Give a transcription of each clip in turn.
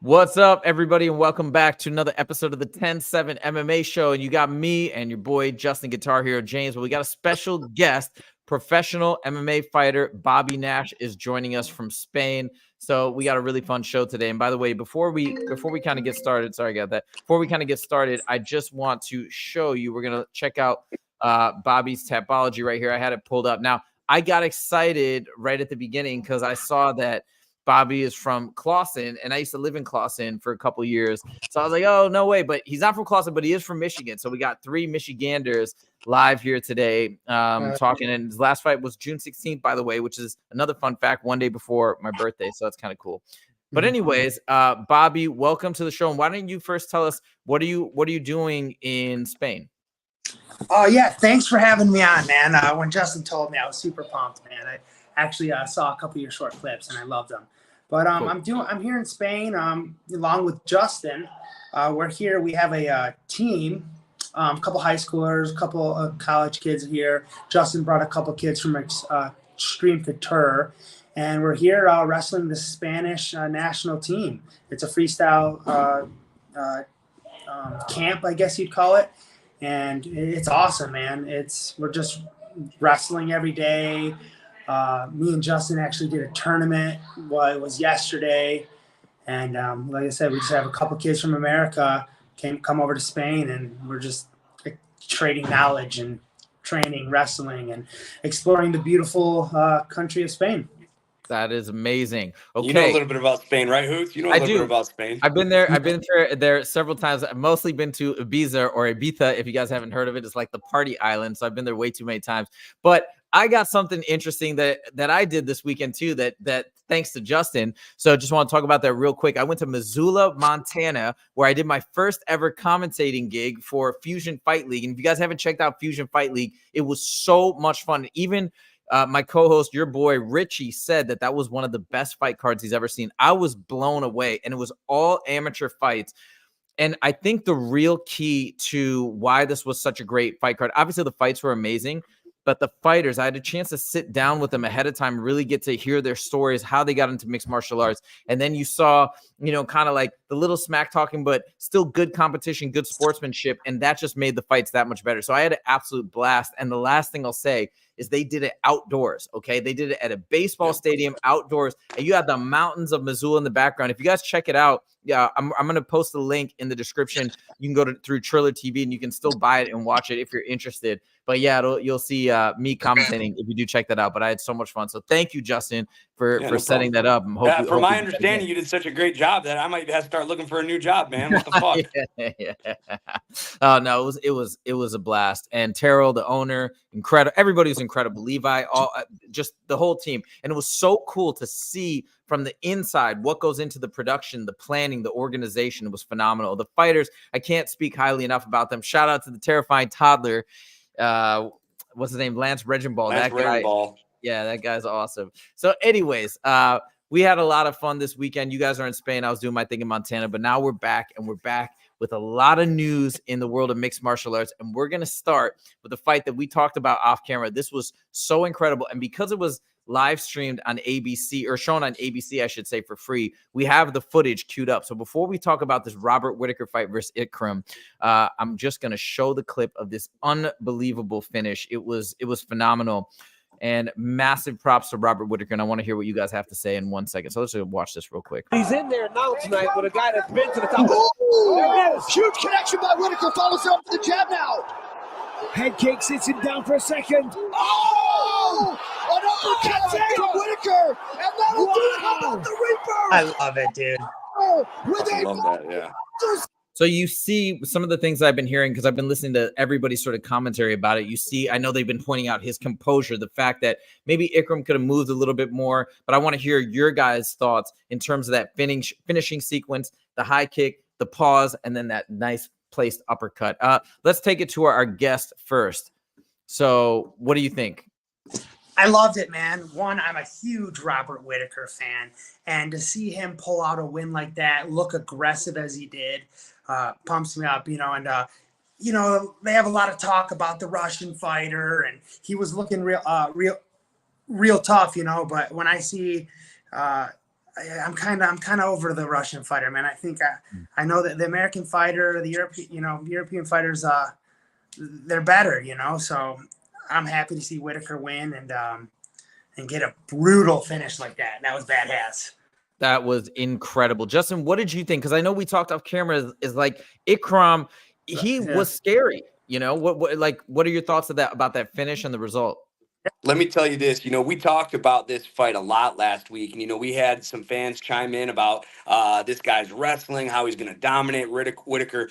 What's up, everybody, and welcome back to another episode of the 10-7 MMA Show. And you got me and your boy, Justin Guitar Hero James, but we got a special guest, professional MMA fighter Bobby Nash is joining us from Spain. So we got a really fun show today. And by the way, before we kind of get started, sorry about that. Before we kind of get started, I just want to show you, we're going to check out Bobby's Tapology right here. I had it pulled up. Now, I got excited right at the beginning because I saw that Bobby is from Clawson, and I used to live in Clawson for a couple years. So I was like, oh, no way. But he's not from Clawson, but he is from Michigan. So we got 3 Michiganders live here today talking. And his last fight was June 16th, by the way, which is another fun fact, one day before my birthday. So that's kind of cool. But anyways, Bobby, welcome to the show. And why don't you first tell us, what are you doing in Spain? Oh, yeah. Thanks for having me on, man. When Justin told me, I was super pumped, man. I actually saw a couple of your short clips, and I loved them. But cool. I'm here in Spain along with Justin. We're here. We have a team, a couple high schoolers, a couple of college kids here. Justin brought a couple kids from Extreme Couture, and we're here wrestling the Spanish national team. It's a freestyle camp, I guess you'd call it, and it's awesome, man. We're just wrestling every day. Me and Justin actually did a tournament. Well, it was yesterday. And like I said, we just have a couple kids from America come over to Spain, and we're just trading knowledge and training, wrestling, and exploring the beautiful country of Spain. That is amazing. Okay. You know a little bit about Spain, right, Hoots? You know a little bit about Spain. I've been there. I've been there several times. I've mostly been to Ibiza or Ibiza. If you guys haven't heard of it, it's like the party island. So I've been there way too many times. But I got something interesting that I did this weekend too, that thanks to Justin. So I just want to talk about that real quick. I went to Missoula, Montana, where I did my first ever commentating gig for Fusion Fight League. And if you guys haven't checked out Fusion Fight League, it was so much fun. Even my co-host, your boy Richie, said that was one of the best fight cards he's ever seen. I was blown away, and it was all amateur fights. And I think the real key to why this was such a great fight card, obviously the fights were amazing, but the fighters, I had a chance to sit down with them ahead of time, really get to hear their stories, how they got into mixed martial arts. And then you saw, kind of like the little smack talking, but still good competition, good sportsmanship. And that just made the fights that much better. So I had an absolute blast. And the last thing I'll say is they did it outdoors, okay? They did it at a baseball stadium outdoors, and you have the mountains of Missoula in the background. If you guys check it out, I'm going to post the link in the description. You can go through Triller TV, and you can still buy it and watch it if you're interested. But yeah, you'll see me commentating if you do check that out. But I had so much fun. So thank you, Justin, for setting that up. From my understanding, you did such a great job that I might have to start looking for a new job, man. What the fuck? Yeah. Oh no, it was a blast. And Terrell, the owner, incredible. Everybody was incredible. Levi, just the whole team. And it was so cool to see from the inside what goes into the production, the planning, the organization. It was phenomenal. The fighters, I can't speak highly enough about them. Shout out to the terrifying toddler. What's his name? Lance Regenball. That guy. Yeah, that guy's awesome. So anyways, we had a lot of fun this weekend. You guys are in Spain. I was doing my thing in Montana, but now we're back, and we're back with a lot of news in the world of mixed martial arts. And we're going to start with the fight that we talked about off camera. This was so incredible. And because it was live streamed on ABC, or shown on ABC, I should say, for free, we have the footage queued up. So before we talk about this Robert Whittaker fight versus Ikram, I'm just going to show the clip of this unbelievable finish. It was phenomenal. And massive props to Robert Whittaker, and I want to hear what you guys have to say in 1 second. So let's just watch this real quick. He's in there now tonight with a guy that's been to the top. There it is. Huge connection by Whittaker. Follows up for the jab now. Head kick, sits him down for a second. Oh! An uppercut from Whittaker. And that'll do it. How about the Reaper? I love it, dude. I love that, yeah. So you see some of the things I've been hearing, because I've been listening to everybody's sort of commentary about it. You see, I know they've been pointing out his composure, the fact that maybe Ikram could have moved a little bit more, but I want to hear your guys' thoughts in terms of that finishing sequence, the high kick, the pause, and then that nice placed uppercut. Let's take it to our guest first. So what do you think? I loved it, man. One, I'm a huge Robert Whittaker fan, and to see him pull out a win like that, look aggressive as he did, pumps me up, and they have a lot of talk about the Russian fighter, and he was looking real tough, but when I see I'm kind of over the Russian fighter, man. I think I know that the American fighter, the European fighters, they're better, So I'm happy to see Whittaker win and get a brutal finish like that. That was badass. That was incredible. Justin, what did you think? Because I know we talked off camera. Is like Ikram, he was scary. What are your thoughts about that finish and the result? Let me tell you this, we talked about this fight a lot last week, and, we had some fans chime in about this guy's wrestling, how he's going to dominate Whittaker.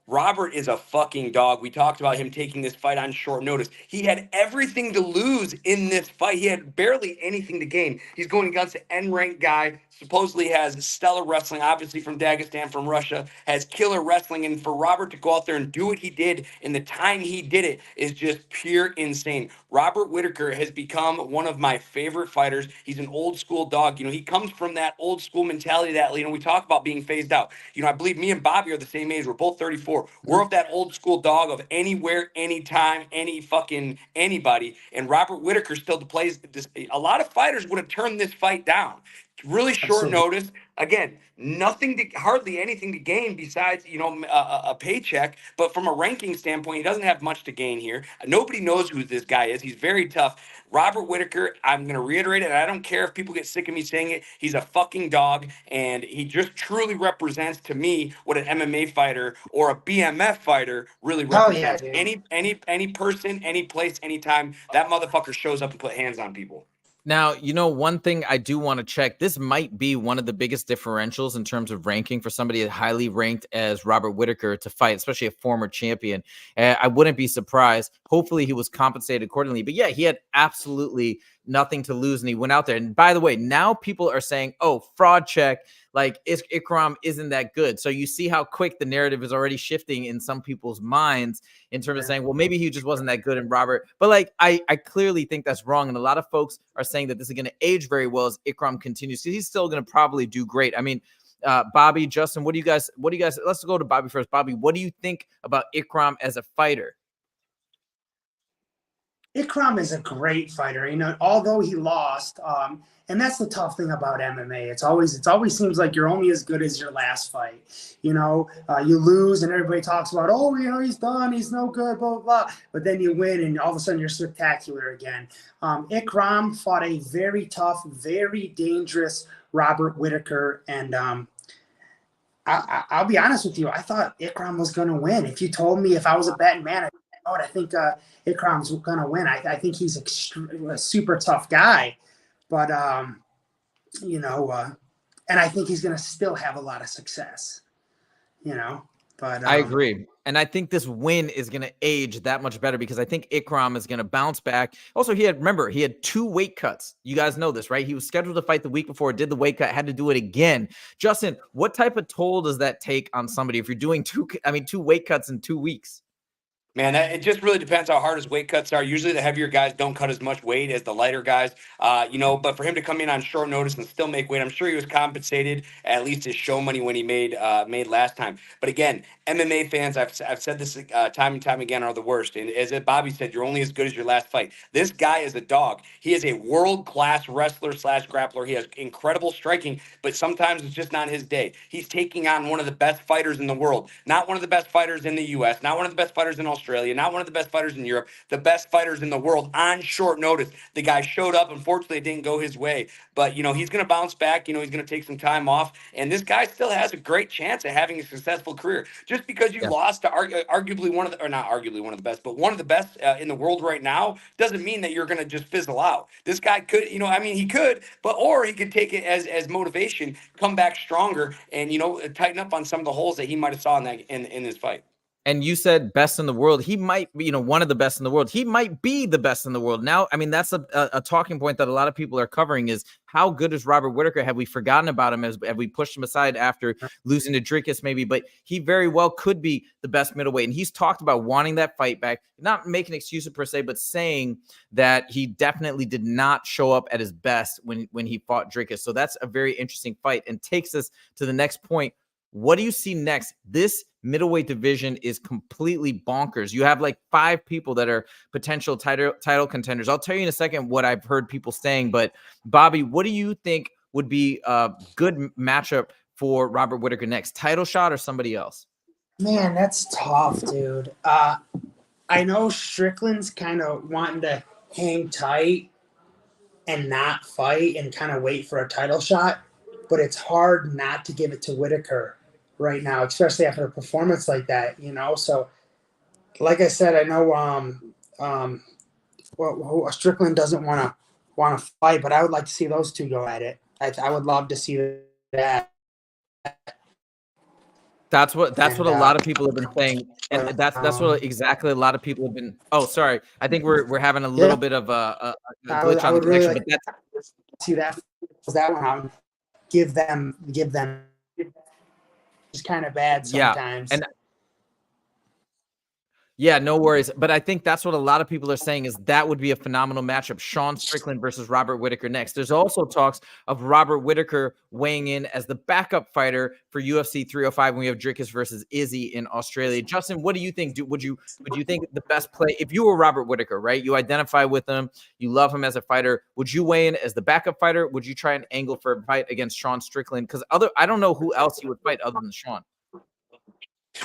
Robert is a fucking dog. We talked about him taking this fight on short notice. He had everything to lose in this fight. He had barely anything to gain. He's going against an N-ranked guy, supposedly has stellar wrestling, obviously from Dagestan, from Russia, has killer wrestling. And for Robert to go out there and do what he did in the time he did it is just pure insane. Robert Whittaker has become one of my favorite fighters. He's an old school dog. He comes from that old school mentality that, we talk about being phased out. I believe me and Bobby are the same age. We're both 34. We're of that old school dog of anywhere, anytime, anybody. And Robert Whittaker still plays this. A lot of fighters would have turned this fight down. Really short notice. Again, hardly anything to gain besides, a paycheck. But from a ranking standpoint, he doesn't have much to gain here. Nobody knows who this guy is. He's very tough. Robert Whittaker, I'm going to reiterate it, and I don't care if people get sick of me saying it. He's a fucking dog, and he just truly represents to me what an MMA fighter or a BMF fighter really represents. Yeah, any person, any place, anytime, that motherfucker shows up and put hands on people. Now, one thing I do want to check, this might be one of the biggest differentials in terms of ranking for somebody as highly ranked as Robert Whittaker to fight, especially a former champion. I wouldn't be surprised. Hopefully he was compensated accordingly. But yeah, he had absolutely nothing to lose, and he went out there. And by the way, now people are saying, oh, fraud check, like Ikram isn't that good. So you see how quick the narrative is already shifting in some people's minds in terms of saying, well, maybe he just wasn't that good in Robert. But like, I clearly think that's wrong. And a lot of folks are saying that this is going to age very well as Ikram continues. So he's still going to probably do great. I mean, Bobby, Justin, what do you guys, let's go to Bobby first. Bobby, what do you think about Ikram as a fighter? Ikram is a great fighter, although he lost, and that's the tough thing about MMA. It always seems like you're only as good as your last fight. You lose and everybody talks about, oh, he's done, he's no good, blah, blah, blah. But then you win and all of a sudden you're spectacular again. Ikram fought a very tough, very dangerous Robert Whittaker, and I'll be honest with you, I thought Ikram was going to win. If you told me, if I was a betting man, I think Ikram's going to win. I think he's a super tough guy, but, and I think he's going to still have a lot of success, but I agree. And I think this win is going to age that much better because I think Ikram is going to bounce back. Also, he had 2 weight cuts. You guys know this, right? He was scheduled to fight the week before, did the weight cut, had to do it again. Justin, what type of toll does that take on somebody if you're doing 2 weight cuts in 2 weeks? Man, it just really depends how hard his weight cuts are. Usually the heavier guys don't cut as much weight as the lighter guys, but for him to come in on short notice and still make weight, I'm sure he was compensated at least his show money when he made last time. But again, MMA fans, I've said this time and time again, are the worst. And as Bobby said, you're only as good as your last fight. This guy is a dog. He is a world-class wrestler / grappler. He has incredible striking, but sometimes it's just not his day. He's taking on one of the best fighters in the world, not one of the best fighters in the U.S., not one of the best fighters in Australia, not one of the best fighters in Europe, the best fighters in the world on short notice. The guy showed up. Unfortunately, it didn't go his way. But, he's going to bounce back. He's going to take some time off. And this guy still has a great chance at having a successful career. Just because you lost to arguably one of the, or not arguably one of the best, but one of the best in the world right now doesn't mean that you're going to just fizzle out. This guy could, he could, or he could take it as motivation, come back stronger, and, tighten up on some of the holes that he might have saw in this fight. And you said best in the world. He might be, one of the best in the world. He might be the best in the world. Now, that's a talking point that a lot of people are covering is how good is Robert Whittaker? Have we forgotten about him? Have we pushed him aside after losing to Dricus maybe? But he very well could be the best middleweight. And he's talked about wanting that fight back, not making excuses per se, but saying that he definitely did not show up at his best when he fought Dricus. So that's a very interesting fight and takes us to the next point. What do you see next? This middleweight division is completely bonkers. You have like 5 people that are potential title contenders. I'll tell you in a second what I've heard people saying, but Bobby, what do you think would be a good matchup for Robert Whittaker next? Title shot or somebody else? Man, that's tough, dude. I know Strickland's kind of wanting to hang tight and not fight and kind of wait for a title shot, but it's hard not to give it to Whittaker right now, especially after a performance like that, you know? So, like I said, I know Strickland doesn't want to fight, but I would like to see those two go at it. I would love to see that. That's what a lot of people have been saying, and that's what exactly a lot of people have been. Oh, sorry, I think we're having a little bit of a glitch on the connection, really like but that's see that one out. Give them. It's kind of bad sometimes. Yeah, and yeah, no worries. But I think that's what a lot of people are saying is that would be a phenomenal matchup. Sean Strickland versus Robert Whittaker next. There's also talks of Robert Whittaker weighing in as the backup fighter for UFC 305 when we have Dricus versus Izzy in Australia. Justin, what do you think? Would you think the best play, if you were Robert Whittaker, right? You identify with him, you love him as a fighter. Would you weigh in as the backup fighter? Would you try and angle for a fight against Sean Strickland? Because I don't know who else he would fight other than Sean.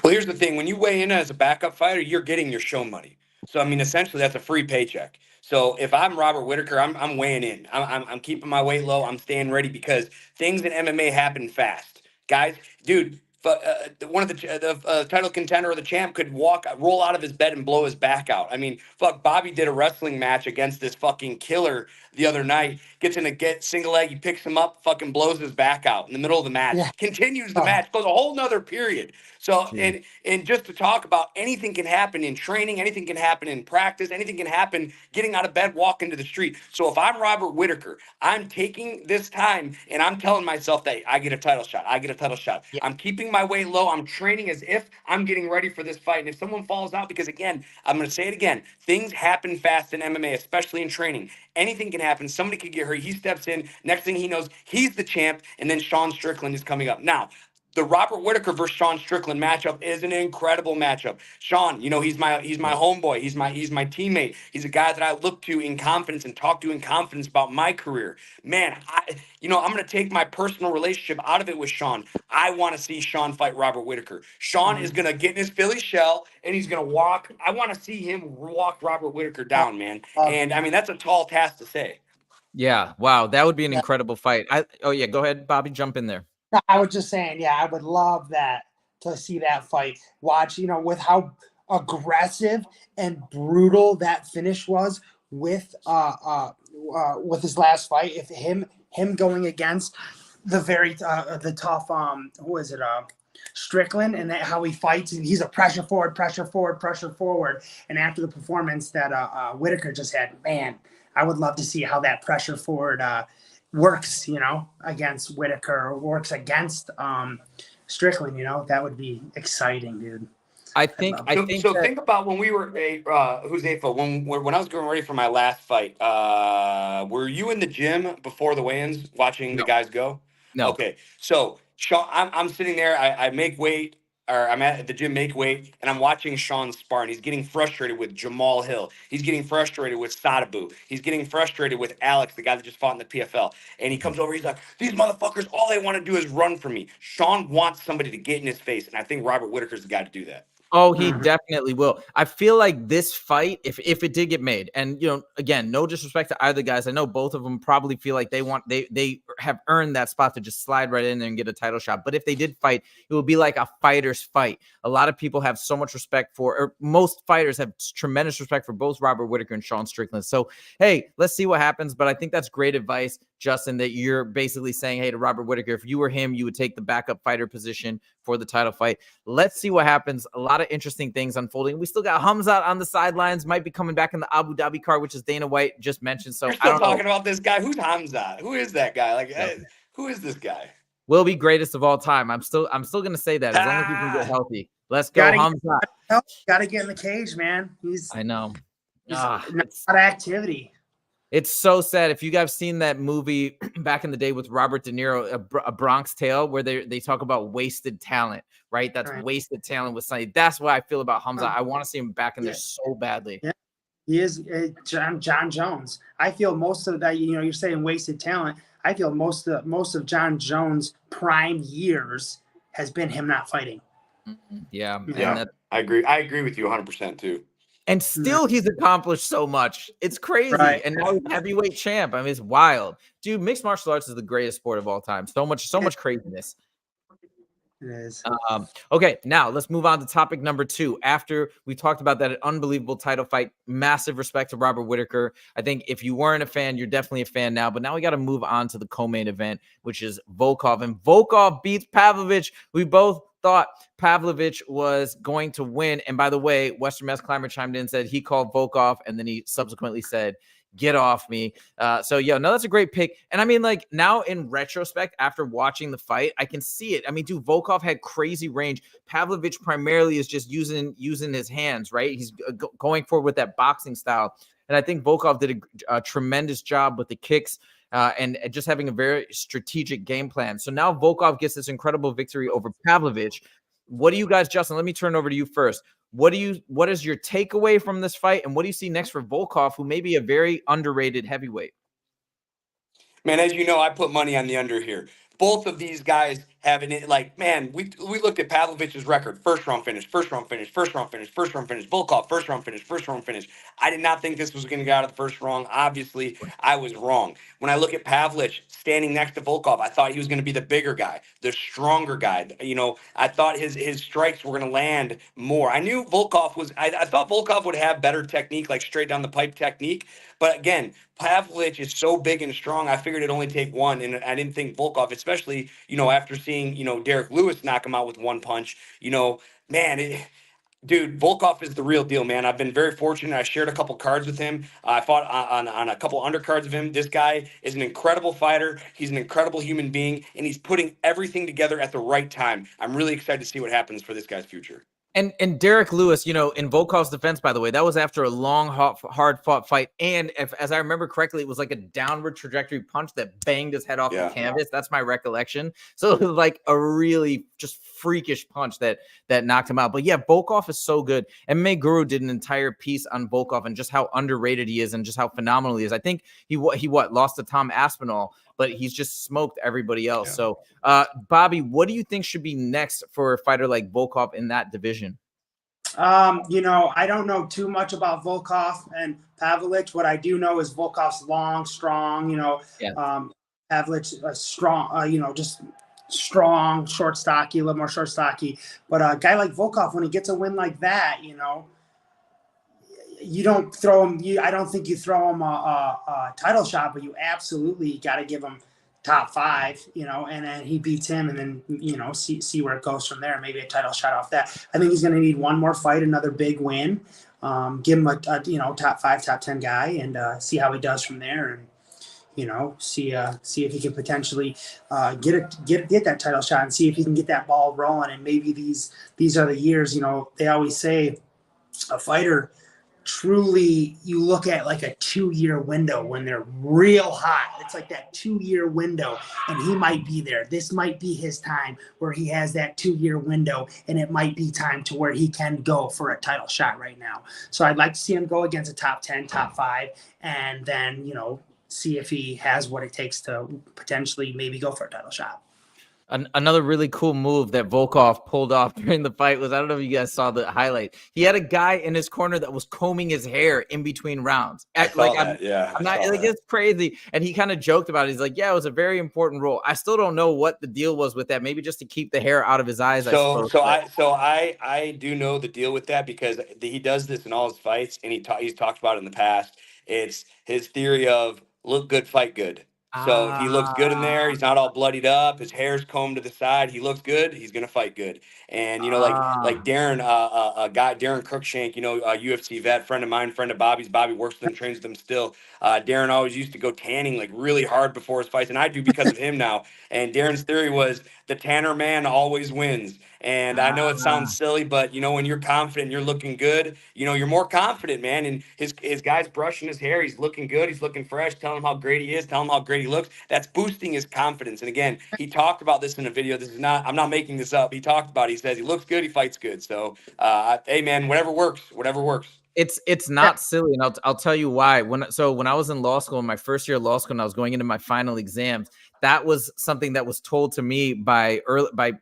Well, here's the thing. When you weigh in as a backup fighter, you're getting your show money. So, I mean, essentially, that's a free paycheck. So if I'm Robert Whittaker, I'm weighing in. I'm keeping my weight low. I'm staying ready because things in MMA happen fast. Guys, dude, one of the title contender or the champ could roll out of his bed and blow his back out. I mean, fuck, Bobby did a wrestling match against this fucking killer the other night, gets in a single leg, he picks him up, fucking blows his back out in the middle of the match, continues the match, goes a whole nother period. So, and just to talk about anything can happen in training, anything can happen in practice, anything can happen getting out of bed, walking to the street. So if I'm Robert Whittaker, I'm taking this time and I'm telling myself that I get a title shot. Yeah. I'm keeping my weight low. I'm training as if I'm getting ready for this fight. And if someone falls out, because again, I'm going to say it again, things happen fast in MMA, especially in training. Anything can happen. Somebody could get hurt. He steps in. Next thing he knows, he's the champ. And then Sean Strickland is coming up. Now, the Robert Whittaker versus Sean Strickland matchup is an incredible matchup. Sean, you know, he's my homeboy. He's my teammate. He's a guy that I look to in confidence and talk to in confidence about my career. Man, I'm going to take my personal relationship out of it with Sean. I want to see Sean fight Robert Whittaker. Sean is going to get in his Philly shell and he's going to walk. I want to see him walk Robert Whittaker down, man. And I mean, that's a tall task to say. Yeah. Wow. That would be an incredible fight. Go ahead, Bobby, jump in there. I was just saying, I would love that to see that fight. Watch, with how aggressive and brutal that finish was with his last fight. If him going against the very the tough Strickland, and that how he fights, and he's a pressure forward. And after the performance that Whittaker just had, man, I would love to see how that pressure forward works, against Whittaker, or works against Strickland. That would be exciting, dude. Think about when we were when I was getting ready for my last fight. Were you in the gym before the weigh-ins watching the guys go? No. Okay, so Sean, I'm sitting there. I make weight. Or I'm at the gym, make weight, and I'm watching Sean spar, and he's getting frustrated with Jamal Hill. He's getting frustrated with Sadabu. He's getting frustrated with Alex, the guy that just fought in the PFL. And he comes over, he's like, these motherfuckers, all they want to do is run from me. Sean wants somebody to get in his face, and I think Robert Whittaker's the guy to do that. Oh, he definitely will. I feel like this fight, if it did get made, and again, no disrespect to either guys, I know both of them probably feel like they have earned that spot to just slide right in there and get a title shot. But if they did fight, it would be like a fighter's fight. A lot of people have so much respect or most fighters have tremendous respect for both Robert Whittaker and Sean Strickland. So, hey, let's see what happens. But I think that's great advice, Justin, that you're basically saying, hey, to Robert Whittaker, if you were him, you would take the backup fighter position for the title fight. Let's see what happens. A lot of interesting things unfolding. We still got Hamzat on the sidelines, might be coming back in the Abu Dhabi card, which is Dana White just mentioned. So you're still talking about this guy. Who's Hamzat? Who is that guy? Who is this guy? Will be greatest of all time. I'm still going to say that as long as he can get healthy. Let's go, Hamzat. Got to get in the cage, man. I know. Not a lot of activity. It's so sad. If you guys seen that movie back in the day with Robert De Niro, a Bronx Tale, where they talk about wasted talent, right? That's right. Wasted talent with Sonny. That's what I feel about Hamzat. I want to see him back in there so badly. Yeah. He is John Jones. I feel most of that, you're saying wasted talent. I feel most of John Jones' prime years has been him not fighting. Yeah, yeah, I agree with you 100% too. And still, he's accomplished so much. It's crazy. Right. And now he's heavyweight champ. I mean, it's wild. Dude, mixed martial arts is the greatest sport of all time. So much craziness. It is. Okay, now let's move on to topic number 2. After we talked about that unbelievable title fight, massive respect to Robert Whittaker. I think if you weren't a fan, you're definitely a fan now. But now we got to move on to the co-main event, which is Volkov. And Volkov beats Pavlovich. We both thought Pavlovich was going to win. And by the way, Western Mass Climber chimed in and said he called Volkov, and then he subsequently said, "Get off me." So yeah, no, that's a great pick. And I mean, like, now in retrospect, after watching the fight, I can see it. I mean, dude, Volkov had crazy range. Pavlovich primarily is just using his hands, right? He's going forward with that boxing style. And I think Volkov did a tremendous job with the kicks and just having a very strategic game plan. So now Volkov gets this incredible victory over Pavlovich. What do you guys, Justin, let me turn over to you first. What is your takeaway from this fight, and what do you see next for Volkov, who may be a very underrated heavyweight? Man, as you know, I put money on the under here. Both of these guys having it, like, man, we looked at Pavlovich's record: first round finish, first round finish, first round finish, first round finish. Volkov, first round finish, first round finish. I did not think this was going to get out of the first round. Obviously, I was wrong. When I look at Pavlovich standing next to Volkov, I thought he was going to be the bigger guy, the stronger guy. You know, I thought his strikes were going to land more. I knew Volkov was. I thought Volkov would have better technique, like straight down the pipe technique. But again, Pavlovich is so big and strong. I figured it'd only take one, and I didn't think Volkov, especially, you know, after seeing, you know, Derek Lewis knock him out with one punch. You know, man, dude, Volkov is the real deal, man. I've been very fortunate. I shared a couple cards with him. I fought on a couple undercards of him. This guy is an incredible fighter. He's an incredible human being, and he's putting everything together at the right time. I'm really excited to see what happens for this guy's future. And Derek Lewis, you know, in Volkov's defense, by the way, that was after a long, hard-fought fight. And as I remember correctly, it was like a downward trajectory punch that banged his head off the canvas. That's my recollection. So it was like a really just freakish punch that knocked him out. But yeah, Volkov is so good. And McGregor did an entire piece on Volkov and just how underrated he is and just how phenomenal he is. I think he lost to Tom Aspinall, but he's just smoked everybody else. Yeah. So, Bobby, what do you think should be next for a fighter like Volkov in that division? You know, I don't know too much about Volkov and Pavlovich. What I do know is Volkov's long, strong, you know, Pavlovich strong, you know, just strong, short, stocky, a little more short, stocky. But a guy like Volkov, when he gets a win like that, you know, you don't throw him. I don't think you throw him a title shot, but you absolutely got to give him top 5, you know, and then he beats him, and then, you know, see where it goes from there. Maybe a title shot off that. I think he's going to need one more fight, another big win. Give him a you know, top 5, top 10 guy, and see how he does from there, and, you know, see if he can potentially get that title shot, and see if he can get that ball rolling. And maybe these are the years. You know, they always say a fighter, truly, you look at like a 2-year window when they're real hot. It's like that 2-year window, and he might be there. This might be his time where he has that 2-year window, and it might be time to where he can go for a title shot right now. So I'd like to see him go against a top 10, top 5, and then, you know, see if he has what it takes to potentially maybe go for a title shot. Another really cool move that Volkov pulled off during the fight was, I don't know if you guys saw the highlight. He had a guy in his corner that was combing his hair in between rounds. It's crazy. And he kind of joked about it. He's like, yeah, it was a very important role. I still don't know what the deal was with that. Maybe just to keep the hair out of his eyes. I do know the deal with that, because he does this in all his fights, and he's talked about it in the past. It's his theory of look good, fight good. So if he looks good in there, he's not all bloodied up, his hair's combed to the side, he looks good, he's gonna fight good. And, you know, like Darren, Darren Cruikshank, you know, a UFC vet, friend of mine, friend of Bobby's. Bobby works with them, trains with them still. Darren always used to go tanning like really hard before his fights, and I do because of him now. And Darren's theory was the tanner man always wins. And I know it sounds silly, but, you know, when you're confident, you're looking good, you know, you're more confident, man. And his guy's brushing his hair, he's looking good, he's looking fresh, telling him how great he is, telling him how great he looks. That's boosting his confidence. And again, he talked about this in a video. I'm not making this up. He talked about it. He says he looks good, he fights good. So, hey, man, whatever works. It's not silly, and I'll tell you why. When I was in law school, in my first year of law school, and I was going into my final exams, that was something that was told to me by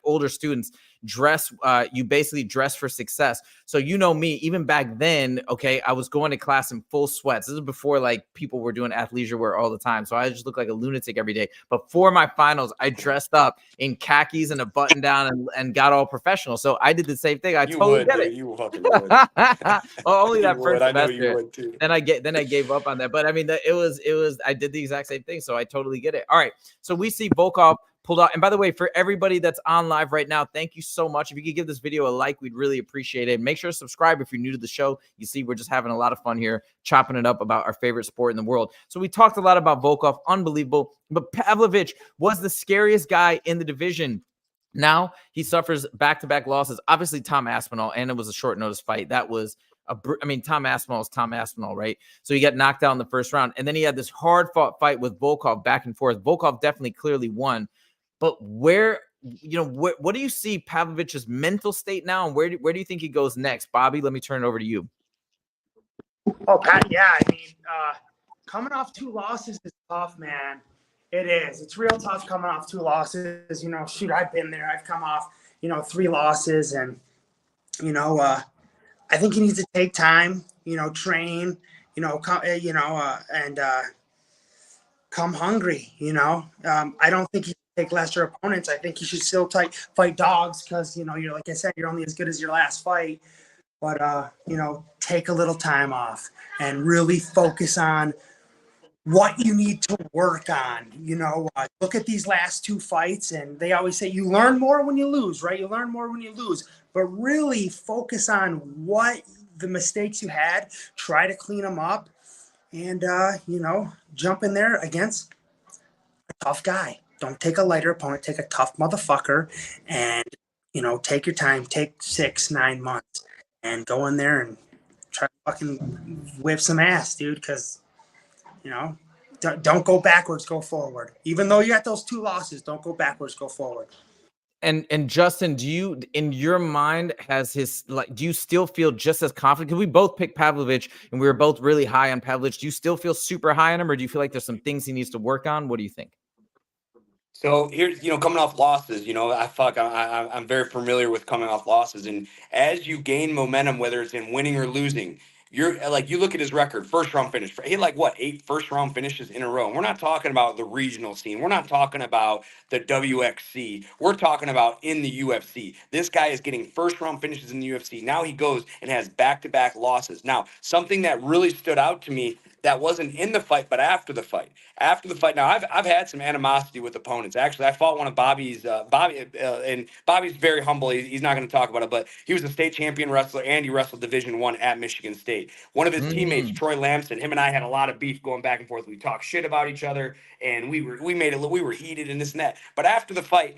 older students. You basically dress for success. So you know me, even back then, okay, I was going to class in full sweats. This is before like people were doing athleisure wear all the time. So I just looked like a lunatic every day. But for my finals, I dressed up in khakis and a button down and got all professional. So I did the same thing. I totally get it. You fucking would. Well, only You that would. first I know you semester. would too. Then I gave up on that. But I mean, it was I did the exact same thing. So I totally get it. All right. So we see Volkov pulled out. And by the way, for everybody that's on live right now, thank you so much. If you could give this video a like, we'd really appreciate it. Make sure to subscribe if you're new to the show. You see, we're just having a lot of fun here, chopping it up about our favorite sport in the world. So we talked a lot about Volkov, unbelievable. But Pavlovich was the scariest guy in the division. Now he suffers back-to-back losses. Obviously, Tom Aspinall, and it was a short notice fight. That was Tom Aspinall is Tom Aspinall, right? So he got knocked out in the first round. And then he had this hard-fought fight with Volkov back and forth. Volkov definitely clearly won. But what do you see Pavlovich's mental state now, and where do you think he goes next? Bobby, let me turn it over to you. Oh, Pat, yeah. I mean, coming off 2 losses is tough, man. It is. It's real tough coming off 2 losses. You know, shoot, I've been there. I've come off, 3 losses, and I think he needs to take time. Train. And come hungry. I don't think he take lesser opponents. I think you should still fight dogs because, you're, like I said, you're only as good as your last fight. But, take a little time off and really focus on what you need to work on. Look at these last 2 fights, and they always say you learn more when you lose, right? You learn more when you lose. But really focus on what the mistakes you had, try to clean them up, and, jump in there against a tough guy. Don't take a lighter opponent. Take a tough motherfucker, and take your time. Take 6-9 months, and go in there and try to fucking whip some ass, dude. Because don't go backwards. Go forward. Even though you got those 2 losses, don't go backwards. Go forward. And Justin, do you, in your mind, do you still feel just as confident? Because we both picked Pavlovich, and we were both really high on Pavlovich. Do you still feel super high on him, or do you feel like there's some things he needs to work on? What do you think? So here's, coming off losses, I'm very familiar with coming off losses. And as you gain momentum, whether it's in winning or losing, you look at his record, first round finish. He had 8 first round finishes in a row. And we're not talking about the regional scene. We're not talking about the WXC. We're talking about in the UFC. This guy is getting first round finishes in the UFC. Now he goes and has back-to-back losses. Now, something that really stood out to me that wasn't in the fight, but after the fight. After the fight, now I've had some animosity with opponents. Actually, I fought one of Bobby's, and Bobby's very humble. He's not going to talk about it, but he was a state champion wrestler, and he wrestled Division I at Michigan State. One of his teammates, Troy Lamson, him and I had a lot of beef going back and forth. We talked shit about each other, and we were heated and this and that. But after the fight,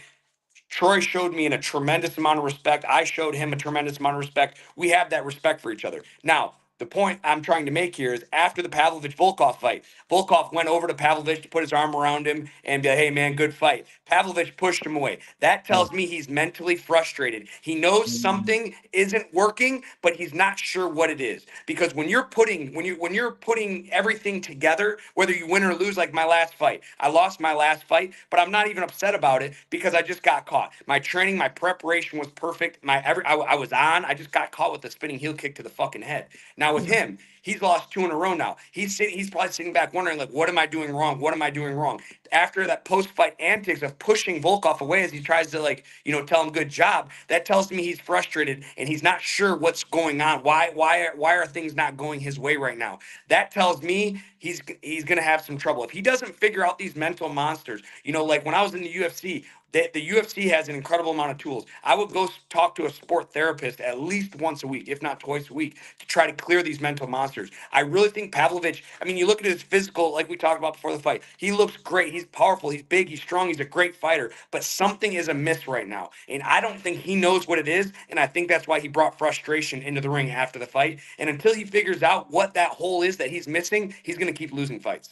Troy showed me a tremendous amount of respect. I showed him a tremendous amount of respect. We have that respect for each other. Now, the point I'm trying to make here is after the Pavlovich-Volkov fight, Volkov went over to Pavlovich to put his arm around him and be like, hey, man, good fight. Pavlovich pushed him away. That tells me he's mentally frustrated. He knows something isn't working, but he's not sure what it is. Because when you're putting everything together, whether you win or lose, like my last fight, I lost my last fight, but I'm not even upset about it because I just got caught. My training, my preparation was perfect. I was on. I just got caught with a spinning heel kick to the fucking head. Now with him, he's lost 2 in a row now. He's probably sitting back wondering, what am I doing wrong? What am I doing wrong? After that post-fight antics of pushing Volkov away as he tries to tell him good job, that tells me he's frustrated and he's not sure what's going on. Why are things not going his way right now? That tells me he's going to have some trouble. If he doesn't figure out these mental monsters, like when I was in the UFC, the UFC has an incredible amount of tools. I would go talk to a sport therapist at least once a week, if not twice a week, to try to clear these mental monsters. I really think Pavlovich, you look at his physical, like we talked about before the fight. He looks great. He's powerful. He's big. He's strong. He's a great fighter. But something is amiss right now. And I don't think he knows what it is. And I think that's why he brought frustration into the ring after the fight. And until he figures out what that hole is that he's missing, he's going to keep losing fights.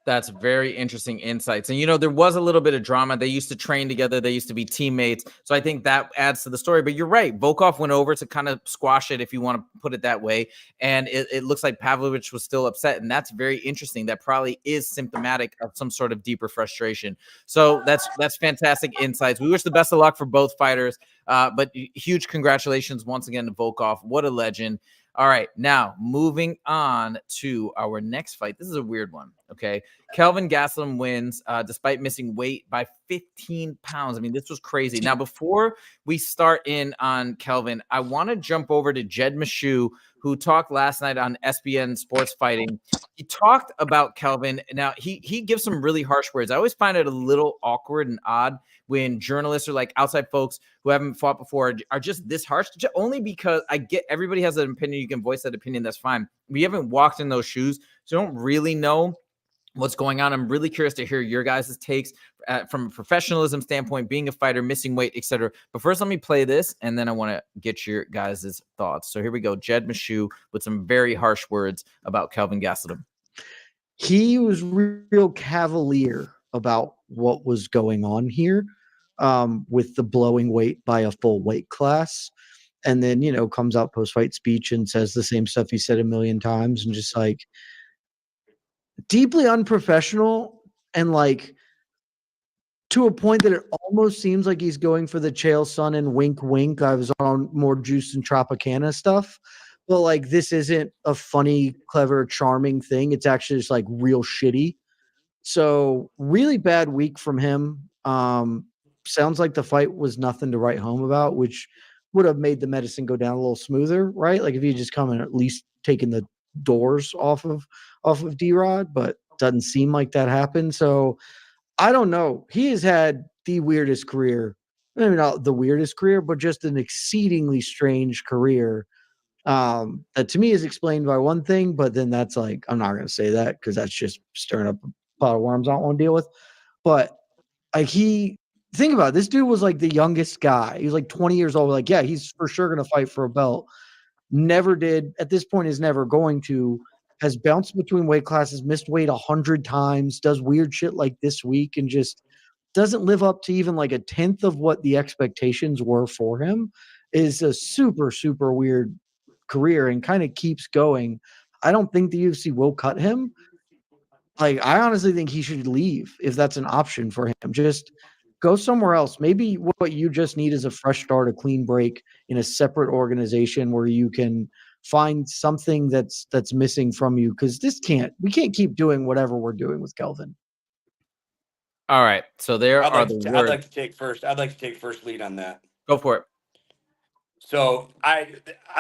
That's very interesting insights. And, there was a little bit of drama. They used to train together. They used to be teammates. So I think that adds to the story. But you're right. Volkov went over to kind of squash it, if you want to put it that way. And it looks like Pavlovich was still upset. And that's very interesting. That probably is symptomatic of some sort of deeper frustration. So that's fantastic insights. We wish the best of luck for both fighters. But huge congratulations once again to Volkov. What a legend. All right, now moving on to our next fight. This is a weird one, okay? Kelvin Gastelum wins despite missing weight by 15 pounds. I mean, this was crazy. Now, before we start in on Kelvin, I want to jump over to Jed Meshew, who talked last night on SBN Sports Fighting. He talked about Kelvin. Now, he gives some really harsh words. I always find it a little awkward and odd when journalists or like outside folks who haven't fought before are just this harsh, only because I get everybody has an opinion. You can voice that opinion. That's fine. We haven't walked in those shoes, so don't really know what's going on. I'm really curious to hear your guys' takes from a professionalism standpoint, being a fighter, missing weight, etc. But first, let me play this, and then I want to get your guys' thoughts. So here we go. Jed Meshew with some very harsh words about Kelvin Gastelum. He was real cavalier about what was going on here with the blowing weight by a full weight class. And then, comes out post-fight speech and says the same stuff he said a million times and just like deeply unprofessional and like to a point that it almost seems like he's going for the Chael Sonnen wink wink. I was on more juice and Tropicana stuff. But like this isn't a funny, clever, charming thing. It's actually just like real shitty. So really bad week from him. Sounds like the fight was nothing to write home about, which would have made the medicine go down a little smoother, right? Like if you just come and at least taken the doors off of D-Rod, but doesn't seem like that happened. So I don't know. He has had the weirdest career. Maybe not the weirdest career, but just an exceedingly strange career. That to me is explained by one thing, but then that's like, I'm not going to say that because that's just stirring up a pot of worms I don't want to deal with. But like think about it, this dude was like the youngest guy. He was like 20 years old. Like, yeah, he's for sure going to fight for a belt. Never did at this point is never going to, has bounced between weight classes, missed weight 100 times, does weird shit like this week and just doesn't live up to even like a tenth of what the expectations were for him. Is a super, super weird career and kind of keeps going. I don't think the UFC will cut him. Like, I honestly think he should leave if that's an option for him. Just go somewhere else. Maybe what you just need is a fresh start, a clean break in a separate organization where you can find something that's missing from you. Because we can't keep doing whatever we're doing with Kelvin. All right. So I'd like to take first lead on that. Go for it. So I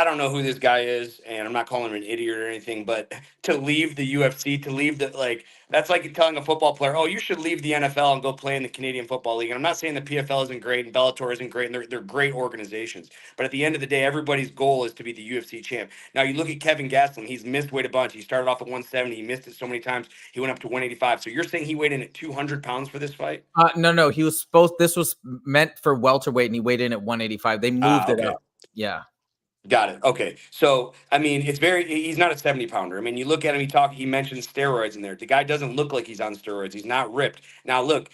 don't know who this guy is, and I'm not calling him an idiot or anything, but to leave the UFC, to leave that's like telling a football player, oh, you should leave the NFL and go play in the Canadian Football League. And I'm not saying the PFL isn't great and Bellator isn't great, and they're great organizations. But at the end of the day, everybody's goal is to be the UFC champ. Now, you look at Kelvin Gastelum, he's missed weight a bunch. He started off at 170. He missed it so many times. He went up to 185. So you're saying he weighed in at 200 pounds for this fight? No. This was meant for welterweight, and he weighed in at 185. They moved it up. Yeah. Got it. Okay. So, I mean, he's not a 70 pounder. I mean, you look at him, he mentions steroids in there. The guy doesn't look like he's on steroids. He's not ripped. Now, look,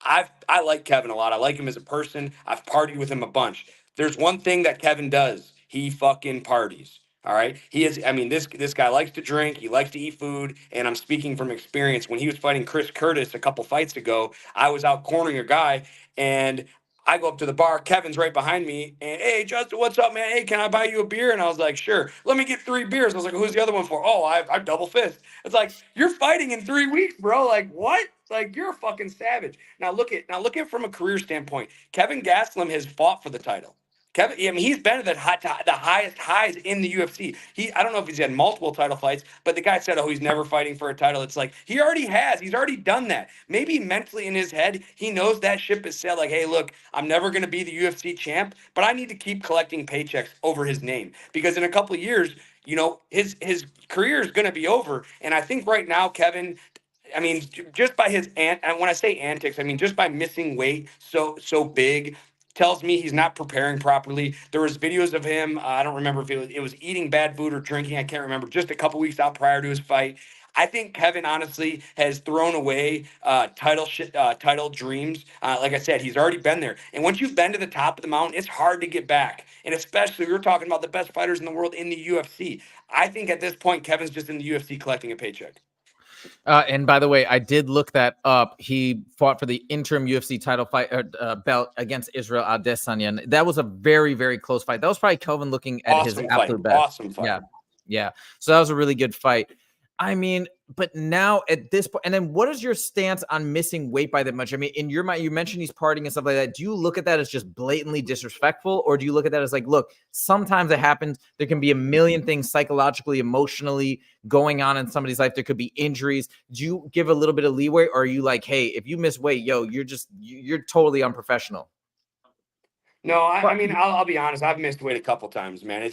I like Kelvin a lot. I like him as a person. I've partied with him a bunch. There's one thing that Kelvin does. He fucking parties. All right. This guy likes to drink. He likes to eat food. And I'm speaking from experience. When he was fighting Chris Curtis a couple fights ago, I was out cornering a guy and I go up to the bar. Kevin's right behind me. And, hey, Justin, what's up, man? Hey, can I buy you a beer? And I was like, sure. Let me get 3 beers. I was like, who's the other one for? Oh, I double fist. It's like, you're fighting in 3 weeks, bro. Like, what? Like, you're a fucking savage. Now look at it from a career standpoint. Kelvin Gastelum has fought for the title. He's been at the highest highs in the UFC. I don't know if he's had multiple title fights, but the guy said, oh, he's never fighting for a title. It's like, he already has. He's already done that. Maybe mentally in his head, he knows that ship is sailed. Like, hey, look, I'm never going to be the UFC champ, but I need to keep collecting paychecks over his name. Because in a couple of years, his career is going to be over. And I think right now, Kevin, just by and when I say antics, just by missing weight so big, tells me he's not preparing properly. There was videos of him. I don't remember if it was eating bad food or drinking. I can't remember. Just a couple weeks out prior to his fight. I think Kevin honestly has thrown away title dreams. Like I said, he's already been there. And once you've been to the top of the mountain, it's hard to get back. And especially, we're talking about the best fighters in the world in the UFC. I think at this point, Kevin's just in the UFC collecting a paycheck. And by the way, I did look that up. He fought for the interim UFC title fight belt against Israel Adesanya. And that was a very, very close fight. That was probably Kelvin looking at his absolute best. Awesome fight. Yeah. Yeah. So that was a really good fight. I mean, but now at this point, and then what is your stance on missing weight by that much? I mean, in your mind, you mentioned he's partying and stuff like that. Do you look at that as just blatantly disrespectful, or do you look at that as like, look, sometimes it happens. There can be a million things psychologically, emotionally going on in somebody's life. There could be injuries. Do you give a little bit of leeway, or are you like, hey, if you miss weight, yo, you're totally unprofessional? No, I mean, I'll be honest. I've missed weight a couple times, man.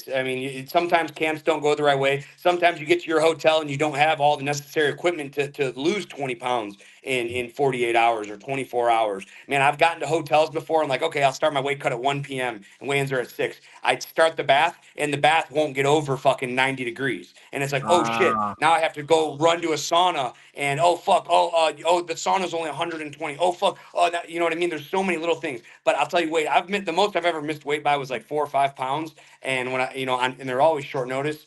Sometimes camps don't go the right way. Sometimes you get to your hotel and you don't have all the necessary equipment to lose 20 pounds in 48 hours or 24 hours. Man, I've gotten to hotels before and like, okay, I'll start my weight cut at 1 p.m. and weigh-ins are at 6. I'd start the bath and the bath won't get over fucking 90 degrees. And it's like, oh shit, now I have to go run to a sauna and oh fuck, the sauna's only 120. Oh fuck, you know what I mean? There's so many little things. But I'll tell you, wait, the most I've ever missed weight by was like 4 or 5 pounds. And when and they're always short notice.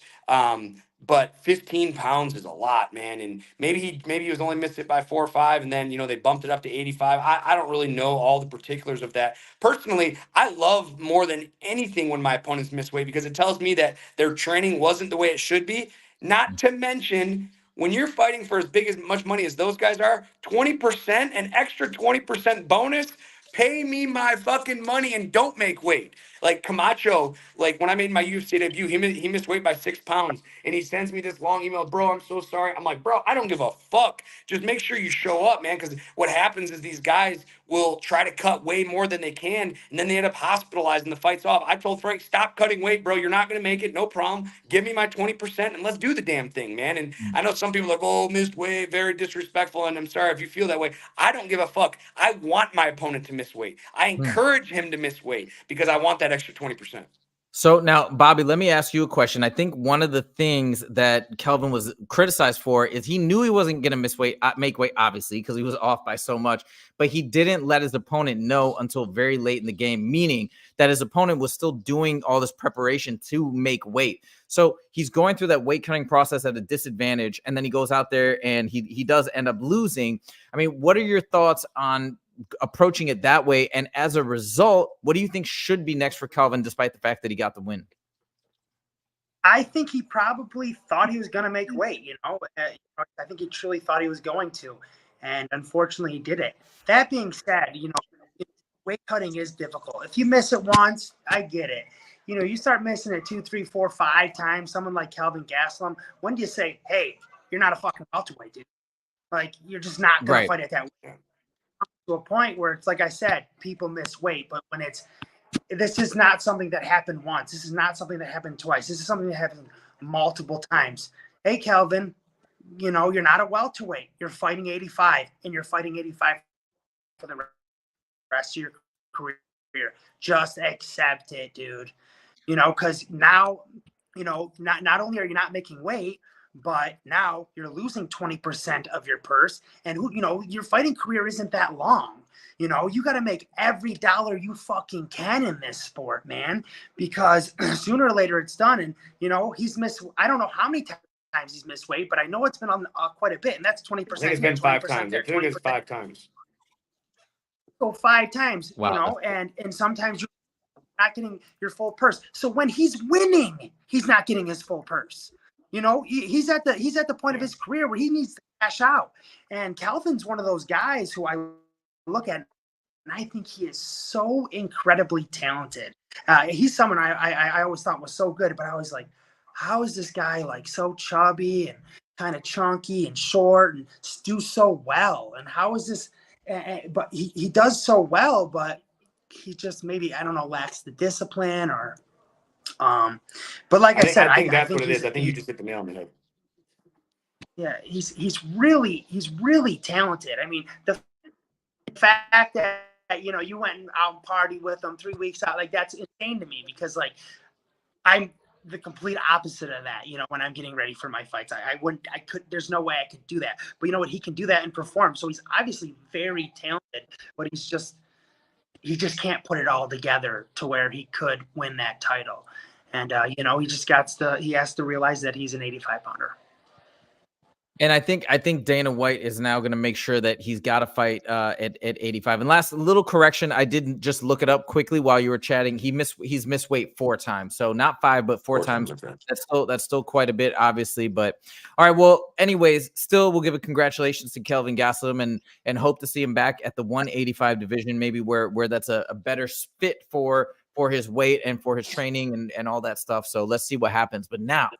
But 15 pounds is a lot, man. And maybe he was only missed it by 4 or 5, and then they bumped it up to 85. I don't really know all the particulars of that. Personally, I love more than anything when my opponents miss weight because it tells me that their training wasn't the way it should be. Not to mention, when you're fighting for as much money as those guys are, 20%, an extra 20% bonus. Pay me my fucking money and don't make weight. Like Camacho, like when I made my UFC debut, he missed weight by 6 pounds. And he sends me this long email, bro, I'm so sorry. I'm like, bro, I don't give a fuck. Just make sure you show up, man. Because what happens is these guys will try to cut way more than they can. And then they end up hospitalized and the fight's off. I told Frank, stop cutting weight, bro. You're not going to make it. No problem. Give me my 20% and let's do the damn thing, man. And I know some people are like, oh, missed weight, very disrespectful. And I'm sorry if you feel that way. I don't give a fuck. I want my opponent to miss weight. I encourage him to miss weight because I want that extra 20%. So now, Bobby, let me ask you a question. I think one of the things that Kelvin was criticized for is he knew he wasn't going to make weight, obviously, because he was off by so much, but he didn't let his opponent know until very late in the game, meaning that his opponent was still doing all this preparation to make weight. So he's going through that weight cutting process at a disadvantage, and then he goes out there and he does end up losing. I mean, what are your thoughts on approaching it that way? And as a result, what do you think should be next for Kelvin, despite the fact that he got the win? I think he probably thought he was going to make weight, I think he truly thought he was going to, and unfortunately he didn't. That being said, weight cutting is difficult. If you miss it once, I get it. You start missing it 2, 3, 4, 5 times, someone like Kelvin Gastelum, when do you say, hey, you're not a fucking welterweight, dude? Like, you're just not going to fight at that weight. To a point where it's like I said, people miss weight, but when this is not something that happened once. This is not something that happened twice. This is something that happened multiple times. Hey, Kelvin, you're not a welterweight. You're fighting 85, and you're fighting 85 for the rest of your career. Just accept it, dude. Because now, not only are you not making weight, but now you're losing 20% of your purse, and your fighting career isn't that long. You got to make every dollar you fucking can in this sport, man, because sooner or later it's done. And he's missed, I don't know how many times he's missed weight, but I know it's been on quite a bit, and that's 20%. I think it's been 5 times. I think it's 5 times. So 5 times, wow. And sometimes you're not getting your full purse. So when he's winning, he's not getting his full purse. He's at the point of his career where he needs to cash out. And Kelvin's one of those guys who I look at, and I think he is so incredibly talented. He's someone I always thought was so good, but I was like, how is this guy like so chubby and kind of chunky and short and do so well? And how is this? But he does so well, but he just maybe, I don't know, lacks the discipline or. But like I said, I think that's what it is. I think you just hit the nail on the head. Yeah, he's really talented. I mean, the fact that you went out and partied with him 3 weeks out, like, that's insane to me, because like I'm the complete opposite of that. You know, when I'm getting ready for my fights, there's no way I could do that. But you know what? He can do that and perform. So he's obviously very talented, but he just can't put it all together to where he could win that title. And, you know, he has to realize that he's an 85-pounder. And I think Dana White is now going to make sure that he's got to fight at 85. And last little correction, I didn't just look it up quickly while you were chatting. He's missed weight 4 times, so not 5, but 4 times. That's still quite a bit, obviously. But all right, well, anyways, still we'll give a congratulations to Kelvin Gastelum and hope to see him back at the 185 division, maybe where that's a better fit for his weight and for his training and all that stuff. So let's see what happens. But now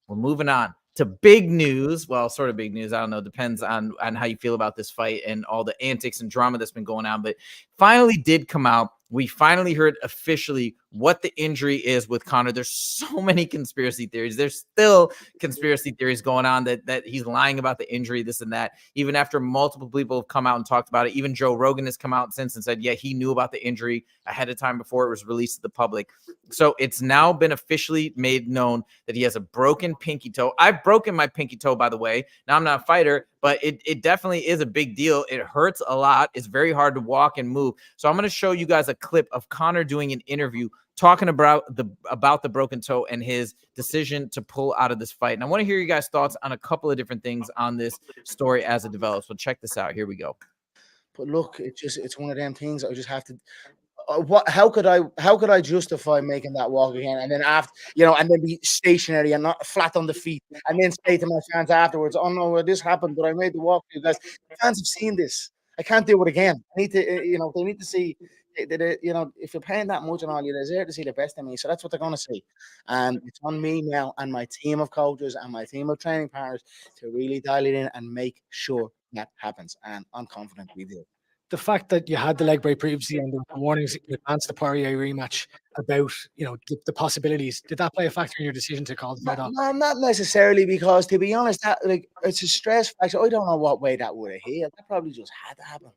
we're moving on to big news. Well, sort of big news. I don't know. Depends on how you feel about this fight and all the antics and drama that's been going on. But finally did come out. We finally heard officially what the injury is with Conor. There's so many conspiracy theories. There's still conspiracy theories going on that he's lying about the injury, this and that. Even after multiple people have come out and talked about it. Even Joe Rogan has come out since and said, yeah, he knew about the injury ahead of time before it was released to the public. So it's now been officially made known that he has a broken pinky toe. I've broken my pinky toe, by the way. Now I'm not a fighter, but it definitely is a big deal. It hurts a lot. It's very hard to walk and move. So I'm going to show you guys a clip of Conor doing an interview talking about the broken toe and his decision to pull out of this fight. And I want to hear you guys' thoughts on a couple of different things on this story as it develops. So check this out. Here we go. But look, it's one of them things. I just have to. How could I justify making that walk again and then after, you know, and then be stationary and not flat on the feet and then say to my fans afterwards, oh no, this happened, but I made the walk for you guys. The fans have seen this. I can't do it again. I need to, you know, they need to see that, you know, if you're paying that much and all, you deserve to see the best of me. So that's what they're going to see. And it's on me now and my team of coaches and my team of training partners to really dial it in and make sure that happens. And I'm confident we do. The fact that you had the leg break previously and the warnings in advance the Poirier rematch about, you know, the possibilities, did that play a factor in your decision to call the fight off? No, not necessarily, because to be honest, that like it's a stress factor. I don't know what way that would have healed. That probably just had to happen.